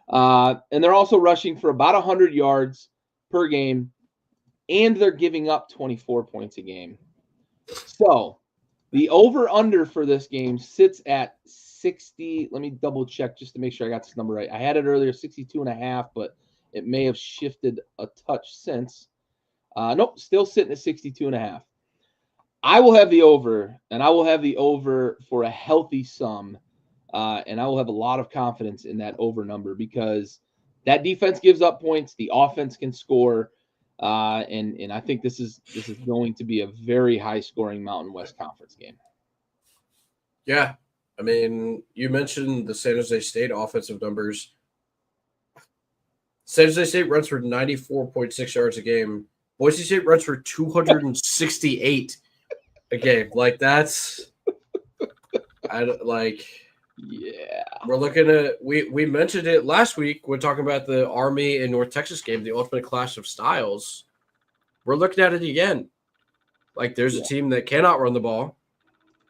A: And they're also rushing for about 100 yards per game, and they're giving up 24 points a game. So the over-under for this game sits at 60. Let me double check just to make sure I got this number right. I had it earlier, 62.5, but it may have shifted a touch since. Nope, still sitting at 62.5. I will have the over, and I will have the over for a healthy sum. And I will have a lot of confidence in that over number because that defense gives up points. The offense can score. And I think this is going to be a very high scoring Mountain West Conference game.
B: Yeah. I mean, you mentioned the San Jose State offensive numbers. San Jose State runs for 94.6 yards a game. Boise State runs for 268 a game. Like, that's
A: yeah.
B: We're looking at we mentioned it last week when talking about the Army and North Texas game, the ultimate clash of styles. We're looking at it again. Like, there's a team that cannot run the ball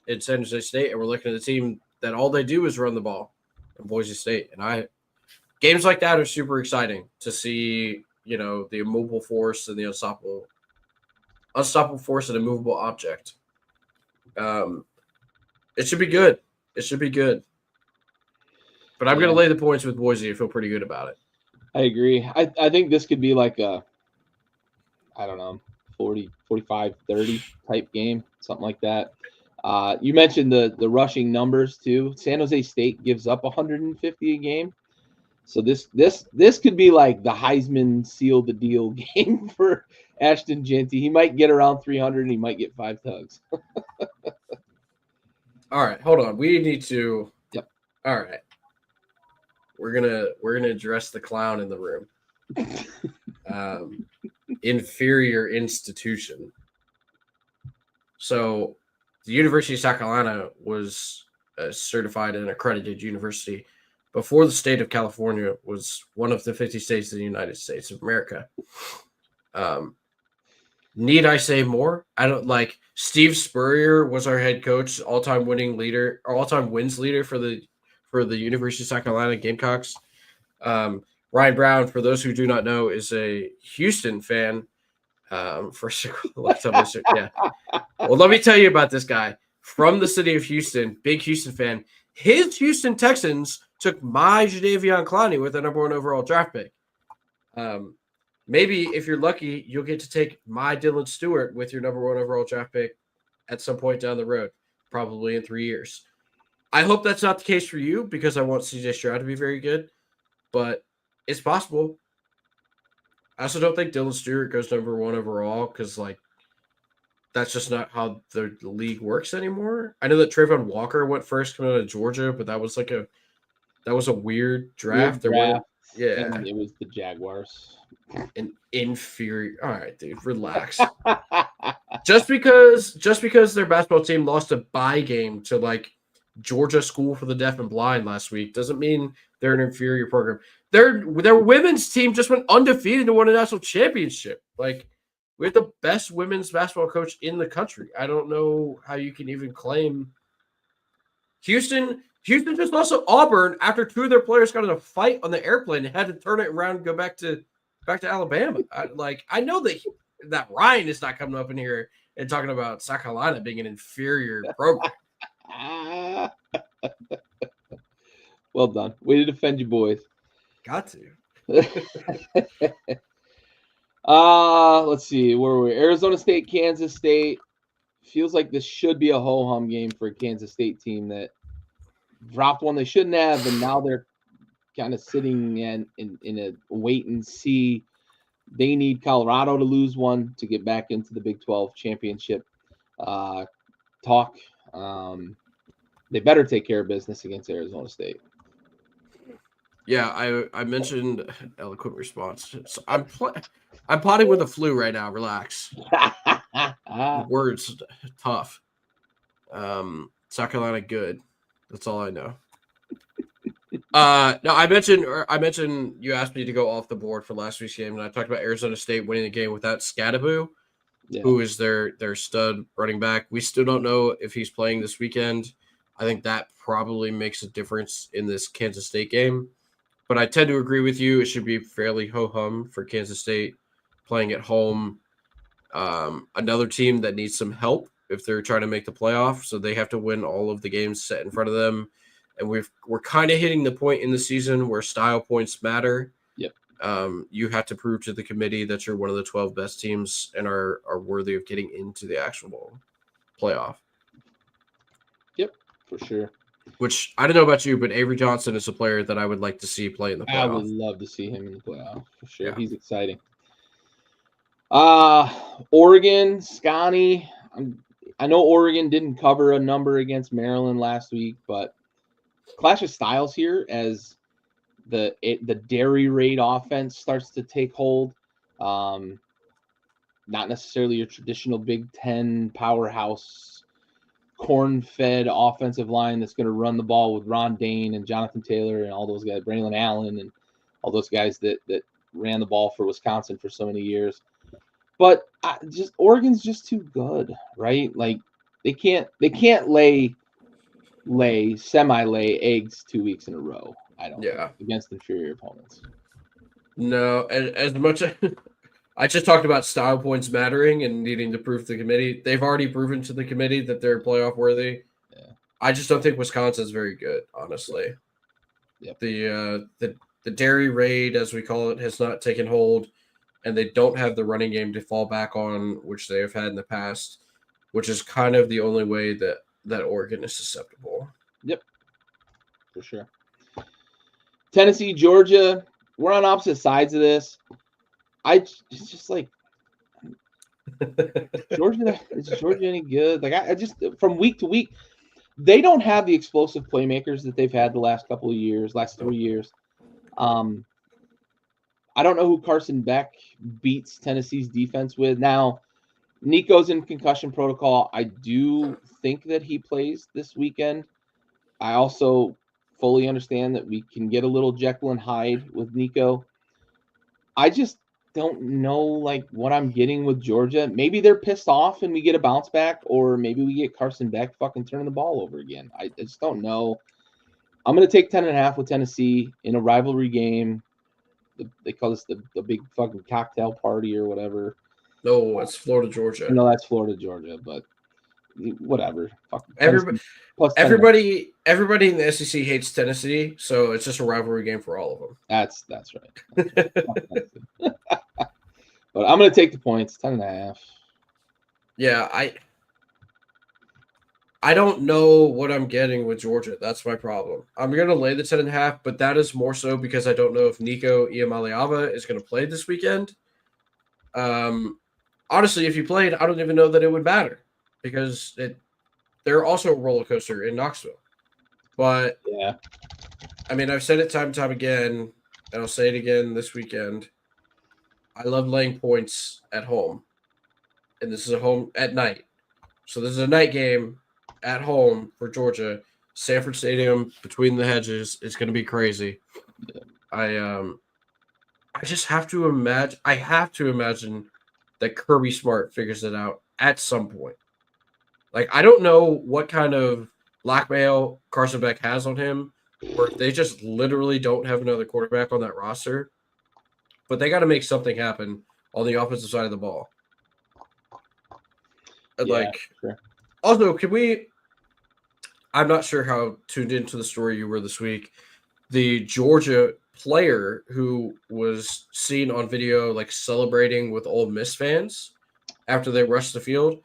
B: in San Jose State, and we're looking at a team that all they do is run the ball in Boise State. And games like that are super exciting to see, you know, the immobile force and the unstoppable force and immovable object. It should be good. It should be good. But I'm going to lay the points with Boise and feel pretty good about it.
A: I agree. I think this could be like a, I don't know, 40, 45, 30 type game, something like that. You mentioned the rushing numbers too. San Jose State gives up 150 a game. So this could be like the Heisman seal the deal game for Ashton Jeanty. He might get around 300 and he might get 5 tugs.
B: All right, hold on. We need to.
A: Yep.
B: All right. We're gonna address the clown in the room. Inferior institution. So, the University of South Carolina was a certified and accredited university before the state of California was one of the 50 states of the United States of America. Need I say more? I don't like Steve Spurrier was our head coach, all-time wins leader for the University of South Carolina Gamecocks. Ryan Brown, for those who do not know, is a Houston fan. Yeah. Well, let me tell you about this guy from the city of Houston, big Houston fan. His Houston Texans took my Jadeveon Clowney with the number 1 overall draft pick. Maybe if you're lucky, you'll get to take my Dylan Stewart with your number 1 overall draft pick at some point down the road, probably in 3 years. I hope that's not the case for you because I want CJ Stroud to be very good, but it's possible. I also don't think Dylan Stewart goes number 1 overall because, like, that's just not how the league works anymore. I know that Trayvon Walker went first coming out of Georgia, but that was a weird draft.
A: And
B: it
A: was the Jaguars.
B: An inferior. All right, dude, relax. just because their basketball team lost a bye game to like Georgia School for the Deaf and Blind last week doesn't mean they're an inferior program. Their women's team just went undefeated and won a national championship. Like, we have the best women's basketball coach in the country. I don't know how you can even claim Houston just lost to Auburn after 2 of their players got in a fight on the airplane and had to turn it around and go back to Alabama. I know that Ryan is not coming up in here and talking about South Carolina being an inferior program.
A: Well done. Way to defend you boys.
B: Got to.
A: Let's see. Where were we? Arizona State, Kansas State. Feels like this should be a ho-hum game for a Kansas State team that dropped one they shouldn't have, and now they're kind of sitting in a wait and see. They need Colorado to lose one to get back into the Big 12 championship talk. They better take care of business against Arizona State.
B: Yeah, I mentioned eloquent response. So I'm potting with a flu right now. Relax. Words tough. South Carolina good. That's all I know. No, I mentioned you asked me to go off the board for last week's game, and I talked about Arizona State winning the game without Scadaboo,
A: Yeah.
B: who is their stud running back. We still don't know if he's playing this weekend. I think that probably makes a difference in this Kansas State game. But I tend to agree with you. It should be fairly ho-hum for Kansas State playing at home. Another team that needs some help if they're trying to make the playoff, so they have to win all of the games set in front of them. And we're kind of hitting the point in the season where style points matter.
A: Yep.
B: You have to prove to the committee that you're one of the 12 best teams and are worthy of getting into the actual playoff.
A: Yep, for sure.
B: Which I don't know about you, but Avery Johnson is a player that I would like to see play in the playoff.
A: I would love to see him in the playoff for sure.
B: Yeah.
A: He's exciting. Oregon, Scotty. I know Oregon didn't cover a number against Maryland last week, but clash of styles here as the dairy raid offense starts to take hold. Not necessarily your traditional Big Ten powerhouse, corn-fed offensive line that's going to run the ball with Ron Dane and Jonathan Taylor and all those guys, Braylon Allen and all those guys that ran the ball for Wisconsin for so many years. But Oregon's just too good, right? Like they can't semi-lay eggs 2 weeks in a row. I don't think, against inferior opponents.
B: No, as much I just talked about style points mattering and needing to prove to the committee. They've already proven to the committee that they're playoff worthy.
A: Yeah.
B: I just don't think Wisconsin's very good, honestly.
A: Yep.
B: The dairy raid, as we call it, has not taken hold, and they don't have the running game to fall back on, which they have had in the past, which is kind of the only way that Oregon is susceptible.
A: Yep, for sure. Tennessee, Georgia, we're on opposite sides of this. It's just like Georgia. Is Georgia any good? Like I just from week to week, they don't have the explosive playmakers that they've had the last 3 years. I don't know who Carson Beck beats Tennessee's defense with. Now, Nico's in concussion protocol. I do think that he plays this weekend. I also fully understand that we can get a little Jekyll and Hyde with Nico. I just don't know what I'm getting with Georgia. Maybe they're pissed off and we get a bounce back, or maybe we get Carson Beck fucking turning the ball over again. I just don't know. I'm going to take 10.5 with Tennessee in a rivalry game. They call this the big fucking cocktail party or whatever.
B: No, it's Florida, Georgia.
A: No, that's Florida, Georgia, but whatever.
B: Everybody in the SEC hates Tennessee, so it's just a rivalry game for all of them.
A: That's right. But I'm going to take the points, 10.5.
B: Yeah, I don't know what I'm getting with Georgia. That's my problem. I'm going to lay the 10.5, but that is more so because I don't know if Nico Iamaleava is going to play this weekend. Honestly, if he played, I don't even know that it would matter because they're also a roller coaster in Knoxville. But
A: yeah,
B: I mean, I've said it time and time again, and I'll say it again this weekend. I love laying points at home, and this is a home at night. So this is a night game at home for Georgia. Sanford Stadium, between the hedges, it's going to be crazy. I just have to imagine. I have to imagine that Kirby Smart figures it out at some point. Like, I don't know what kind of blackmail Carson Beck has on him, or if they just literally don't have another quarterback on that roster. But they got to make something happen on the offensive side of the ball.
A: Yeah, sure.
B: Also, can we? I'm not sure how tuned into the story you were this week. The Georgia player who was seen on video celebrating with Ole Miss fans after they rushed the field,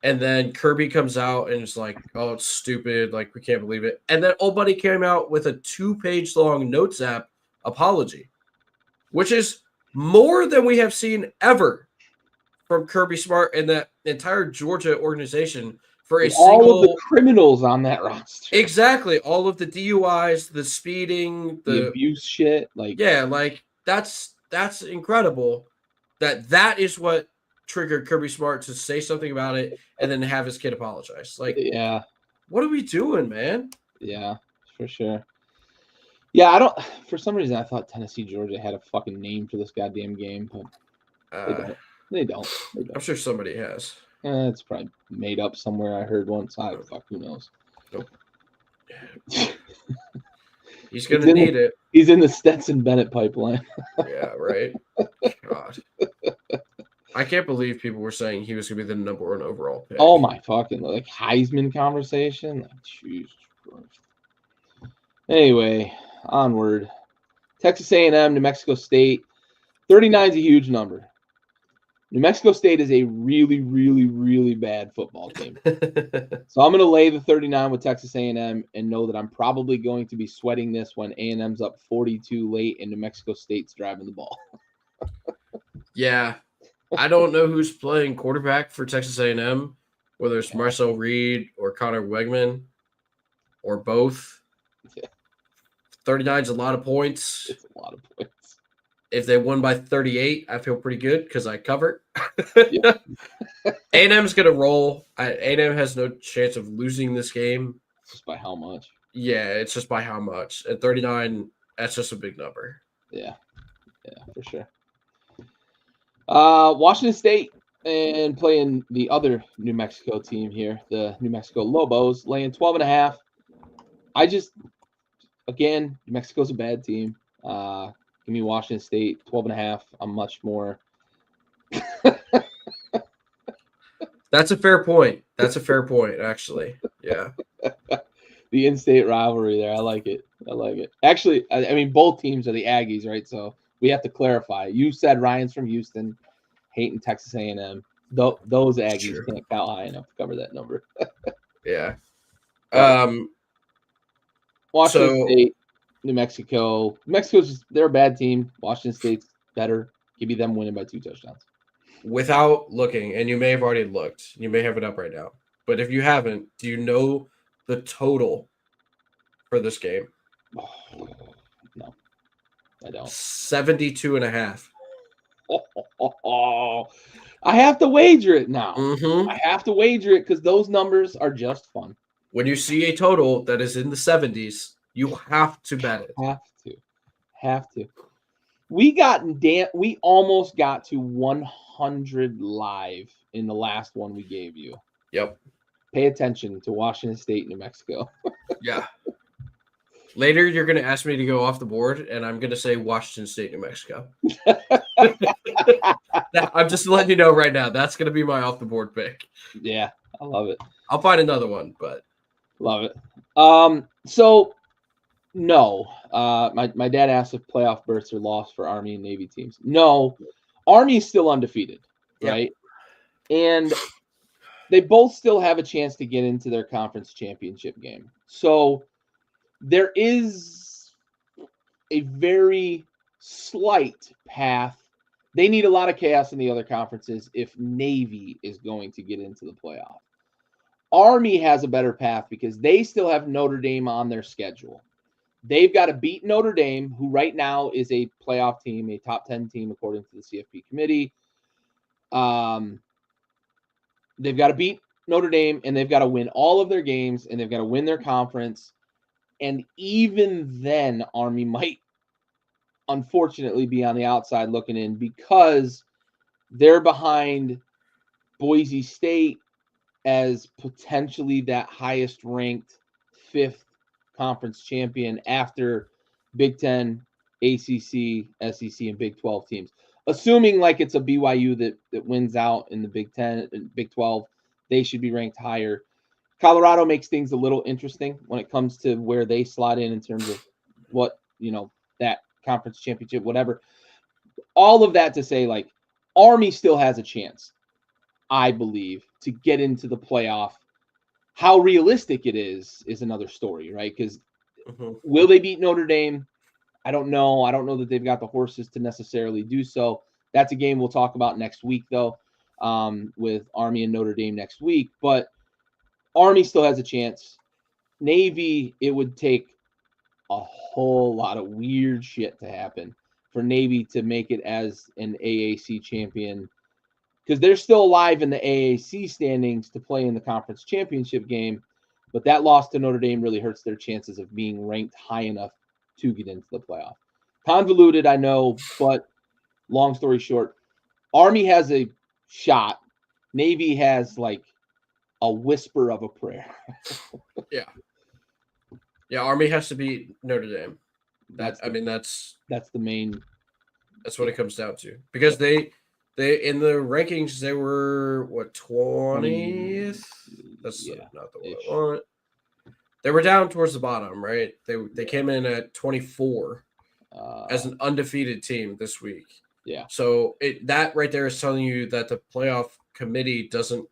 B: and then Kirby comes out and is like, "Oh, it's stupid! We can't believe it." And then Old Buddy came out with a 2-page long notes app apology, which is more than we have seen ever from Kirby Smart and that entire Georgia organization for a
A: With all of the
B: single
A: criminals on that roster.
B: exactly all of the DUIs, the speeding,
A: The
B: the
A: abuse shit. Like,
B: yeah, like that's incredible. That is what triggered Kirby Smart to say something about it and then have his kid apologize. Like,
A: yeah,
B: what are we doing, man?
A: yeah, for sure. Yeah, I don't. For some reason, I thought Tennessee Georgia had a fucking name for this goddamn game, but they don't. They don't. They
B: I'm
A: don't.
B: sure somebody has.
A: It's probably made up somewhere. I heard once. Who knows?
B: Nope. He's gonna need it.
A: He's in the Stetson Bennett pipeline.
B: Yeah, right. God, I can't believe people were saying he was gonna be the number 1 overall pick.
A: Oh my fucking like Heisman conversation. Like, Jesus Christ. Anyway, onward. Texas A&M, New Mexico State. 39 is a huge number. New Mexico State is a really, really, really bad football team. So I'm going to lay the 39 with Texas A&M and know that I'm probably going to be sweating this when A&M's up 42 late and New Mexico State's driving the ball.
B: Yeah, I don't know who's playing quarterback for Texas A&M, whether it's Marcel Reed or Connor Wegman or both.
A: Yeah.
B: 39 is a lot of points.
A: It's a lot of points.
B: If they won by 38, I feel pretty good because I covered.
A: Yeah.
B: A&M's going to roll. A&M has no chance of losing this game.
A: Just by how much?
B: Yeah, it's just by how much. At 39, that's just a big number.
A: Yeah, for sure. Washington State and playing the other New Mexico team here, the New Mexico Lobos, laying 12.5. Again, New Mexico's a bad team. Give me Washington State, 12.5. I'm much more.
B: That's a fair point. Actually. Yeah.
A: The in-state rivalry there. I like it. Actually, I mean, both teams are the Aggies, right? So we have to clarify. You said Ryan's from Houston, hating Texas A&M. Those Aggies can't count high enough to cover that number.
B: Yeah.
A: Washington State, New Mexico. New Mexico's they're a bad team. Washington State's better. Give me them winning by 2 touchdowns.
B: Without looking, and you may have already looked, you may have it up right now. But if you haven't, do you know the total for this game?
A: No, I don't.
B: 72.5.
A: I have to wager it now.
B: Mm-hmm.
A: I have to wager it because those numbers are just fun.
B: When you see a total that is in the 70s, you have to bet it.
A: Have to. We almost got to 100 live in the last one we gave you.
B: Yep.
A: Pay attention to Washington State, New Mexico.
B: Yeah. Later, you're going to ask me to go off the board, and I'm going to say Washington State, New Mexico. I'm just letting you know right now. That's going to be my off the board pick.
A: Yeah, I love it.
B: I'll find another one, but
A: love it. So no, my dad asked if playoff berths are lost for Army and Navy teams. No, Army is still undefeated, right? Yep. And they both still have a chance to get into their conference championship game. So there is a very slight path. They need a lot of chaos in the other conferences if Navy is going to get into the playoff. Army has a better path because they still have Notre Dame on their schedule. They've got to beat Notre Dame, who right now is a playoff team, a top 10 team, according to the CFP committee. They've got to beat Notre Dame, and they've got to win all of their games, and they've got to win their conference. And even then, Army might, unfortunately, be on the outside looking in because they're behind Boise State as potentially that highest-ranked 5th conference champion after Big Ten, ACC, SEC, and Big 12 teams. Assuming like it's a BYU that wins out in the Big 10 and Big 12, they should be ranked higher. Colorado makes things a little interesting when it comes to where they slot in terms of what, that conference championship, whatever. All of that to say, like, Army still has a chance, I believe, to get into the playoff. How realistic it is another story, right? Because will they beat Notre Dame? I don't know. I don't know that they've got the horses to necessarily do so. That's a game we'll talk about next week, though, with Army and Notre Dame next week. But Army still has a chance. Navy, it would take a whole lot of weird shit to happen for Navy to make it as an AAC champion, because they're still alive in the AAC standings to play in the conference championship game. But that loss to Notre Dame really hurts their chances of being ranked high enough to get into the playoff. Convoluted, I know, but long story short, Army has a shot. Navy has like a whisper of a prayer.
B: Yeah. Yeah, Army has to beat Notre Dame. That's the
A: main.
B: That's what it comes down to, because they in the rankings they were what 20th. That's not the one I want. They were down towards the bottom, right? They came in at 24 as an undefeated team this week.
A: Yeah.
B: So that right there is telling you that the playoff committee doesn't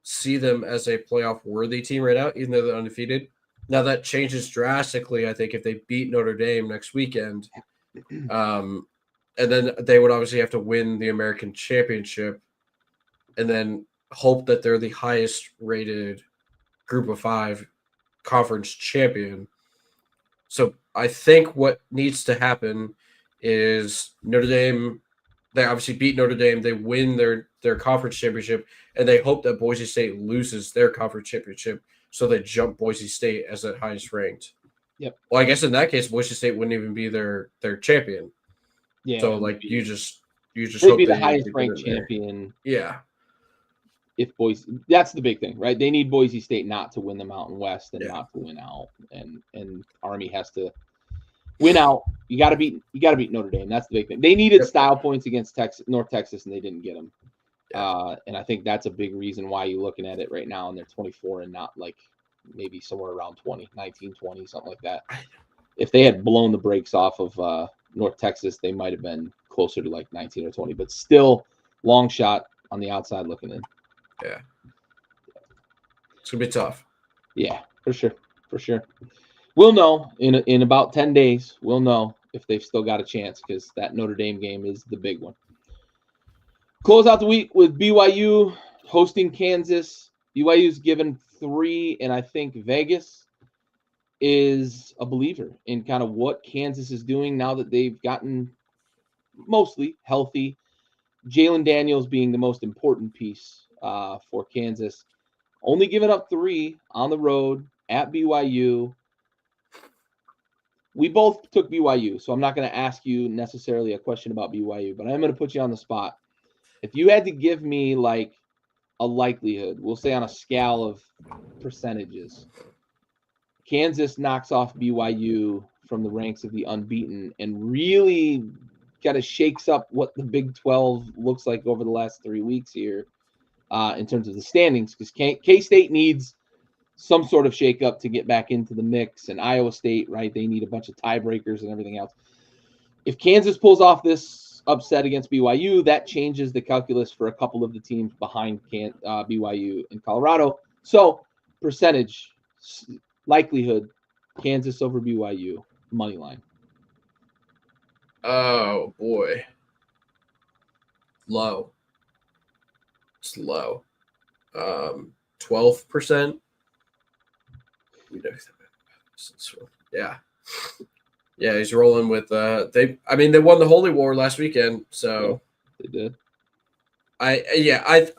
B: see them as a playoff worthy team right now, even though they're undefeated. Now that changes drastically, I think, if they beat Notre Dame next weekend. And then they would obviously have to win the American Championship and then hope that they're the highest rated Group of 5 conference champion. So I think what needs to happen is Notre Dame, they obviously beat Notre Dame, they win their conference championship, and they hope that Boise State loses their conference championship, so they jump Boise State as the highest ranked.
A: Yep.
B: Well, I guess in that case, Boise State wouldn't even be their champion.
A: Yeah.
B: So like you just
A: hope be the highest ranked champion.
B: Yeah.
A: If Boise, that's the big thing, right? They need Boise State not to win the Mountain West and not to win out, and Army has to win out. You got to beat Notre Dame. That's the big thing. They needed style points against North Texas, and they didn't get them. And I think that's a big reason why you're looking at it right now, and they're 24 and not like maybe somewhere around 20, 19, 20, something like that. If they had blown the brakes off of North Texas, they might have been closer to like 19 or 20, but still long shot on the outside looking in.
B: Yeah. It's going to be tough.
A: Yeah, for sure. We'll know in about 10 days. We'll know if they've still got a chance, because that Notre Dame game is the big one. Close out the week with BYU hosting Kansas. BYU's given 3, and I think Vegas is a believer in kind of what Kansas is doing now that they've gotten mostly healthy. Jalen Daniels being the most important piece for Kansas. Only giving up 3 on the road at BYU. We both took BYU, so I'm not going to ask you necessarily a question about BYU, but I'm going to put you on the spot. If you had to give me like a likelihood, we'll say on a scale of percentages, Kansas knocks off BYU from the ranks of the unbeaten and really kind of shakes up what the Big 12 looks like over the last 3 weeks here in terms of the standings, because K-State needs some sort of shakeup to get back into the mix, and Iowa State, right, they need a bunch of tiebreakers and everything else. If Kansas pulls off this upset against BYU, that changes the calculus for a couple of the teams behind BYU and Colorado. So percentage, likelihood, Kansas over BYU, money line.
B: Oh, boy. Low. It's low. 12%. Yeah. Yeah, he's rolling with they won the Holy War last weekend, so
A: they did.
B: I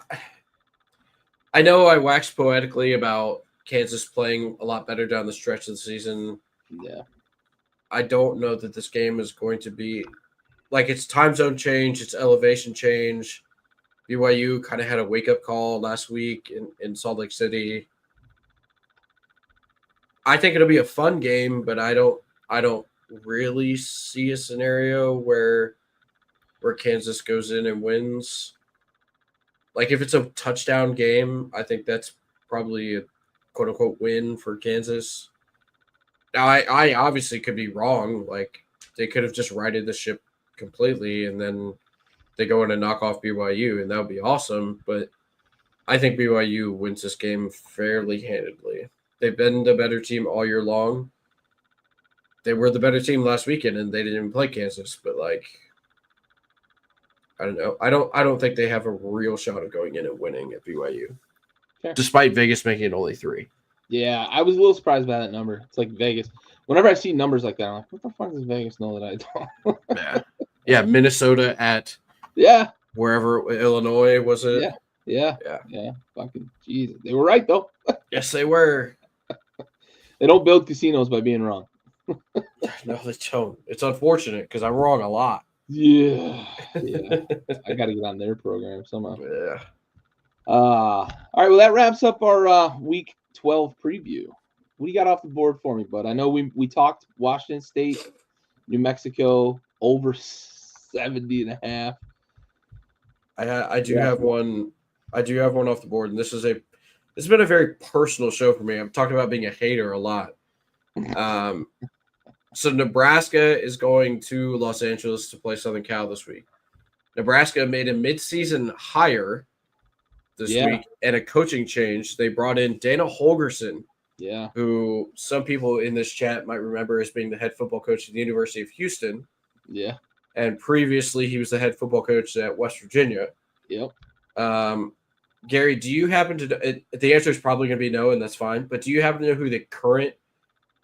B: know I waxed poetically about Kansas playing a lot better down the stretch of the season.
A: Yeah. I
B: don't know that this game is going to be like it's time zone change, it's elevation change. BYU kind of had a wake-up call last week in Salt Lake City. I think it'll be a fun game, but I don't really see a scenario where Kansas goes in and wins. Like if it's a touchdown game, I think that's probably a quote unquote win for Kansas. Now I obviously could be wrong. Like they could have just righted the ship completely and then they go in and knock off BYU, and that would be awesome. But I think BYU wins this game fairly handedly. They've been the better team all year long. They were the better team last weekend, and they didn't even play Kansas. But like, I don't know. I don't think they have a real shot of going in and winning at BYU. despite Vegas making it only 3.
A: Yeah, I was a little surprised by that number. It's like Vegas. Whenever I see numbers like that, I'm like, what the fuck does Vegas know that I
B: don't? Yeah, Minnesota at wherever, Illinois, was it?
A: Yeah. Fucking Jesus. They were right, though.
B: Yes, they were.
A: They don't build casinos by being wrong.
B: No, they don't. It's unfortunate because I'm wrong a lot.
A: Yeah. I got to get on their program somehow.
B: Yeah.
A: All right, well, that wraps up our Week 12 preview. What do you got off the board for me, bud? I know we talked Washington State, New Mexico, over 70.5.
B: I do have one. I do have one off the board, and this has been a very personal show for me. I'm talking about being a hater a lot. So Nebraska is going to Los Angeles to play Southern Cal this week. Nebraska made a midseason hire this week and a coaching change. They brought in Dana Holgorsen, who some people in this chat might remember as being the head football coach at the University of Houston.
A: Yeah.
B: And previously he was the head football coach at West Virginia.
A: Yep.
B: Gary, do you happen to – the answer is probably going to be no, and that's fine. But do you happen to know who the current –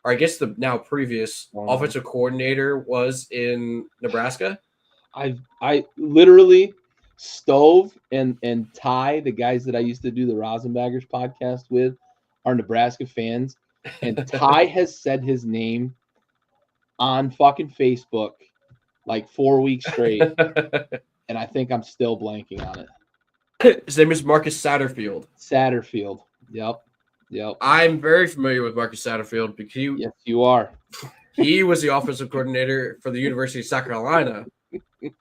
B: or I guess the now previous offensive coordinator was in Nebraska?
A: I literally Stove and Ty, the guys that I used to do the Rosenbaggers podcast with, are Nebraska fans. And Ty has said his name on fucking Facebook like 4 weeks straight. And I think I'm still blanking on it.
B: His name is Marcus Satterfield.
A: Satterfield. Yep.
B: I'm very familiar with Marcus Satterfield because
A: yes, you are.
B: He was the offensive coordinator for the University of South Carolina.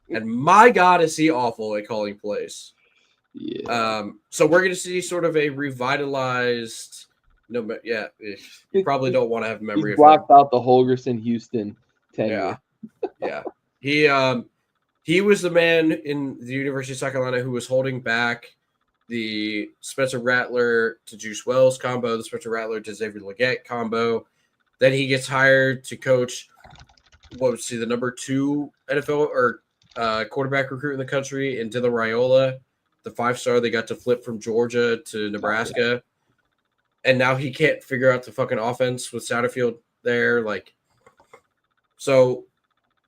B: And my God, is he awful at calling plays.
A: Yeah.
B: So we're going to see sort of a revitalized. You probably don't want to have memory.
A: He's blocked out the Holgorsen Houston tenure.
B: Yeah. He was the man in the University of South Carolina who was holding back the Spencer Rattler to Juice Wells combo, the Spencer Rattler to Xavier Legette combo. Then he gets hired to coach, the number 2 NFL or quarterback recruit in the country, and Dylan Raiola, the 5-star they got to flip from Georgia to Nebraska. And now he can't figure out the fucking offense with Satterfield there. So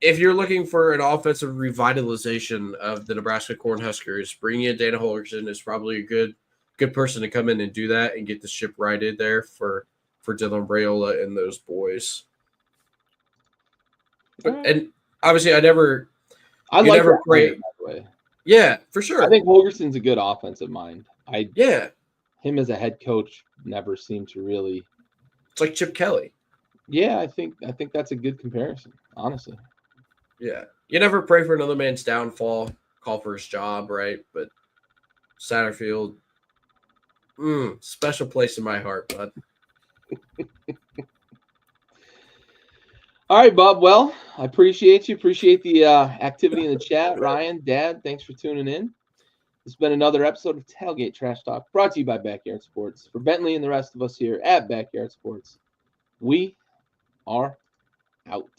B: if you're looking for an offensive revitalization of the Nebraska Cornhuskers, bringing in Dana Holgorsen is probably a good person to come in and do that and get the ship righted there for Dylan Raiola and those boys. And obviously, I never pray. Yeah, for sure.
A: I think Holgorsen's a good offensive mind. Him as a head coach never seemed to really.
B: It's like Chip Kelly.
A: Yeah, I think that's a good comparison, honestly.
B: Yeah, you never pray for another man's downfall, call for his job, right? But Satterfield, special place in my heart, bud.
A: All right, Bob. Well, I appreciate you. Appreciate the activity in the chat. Ryan, Dad, thanks for tuning in. This has been another episode of Tailgate Trash Talk, brought to you by Backyard Sports. For Bentley and the rest of us here at Backyard Sports, we are out.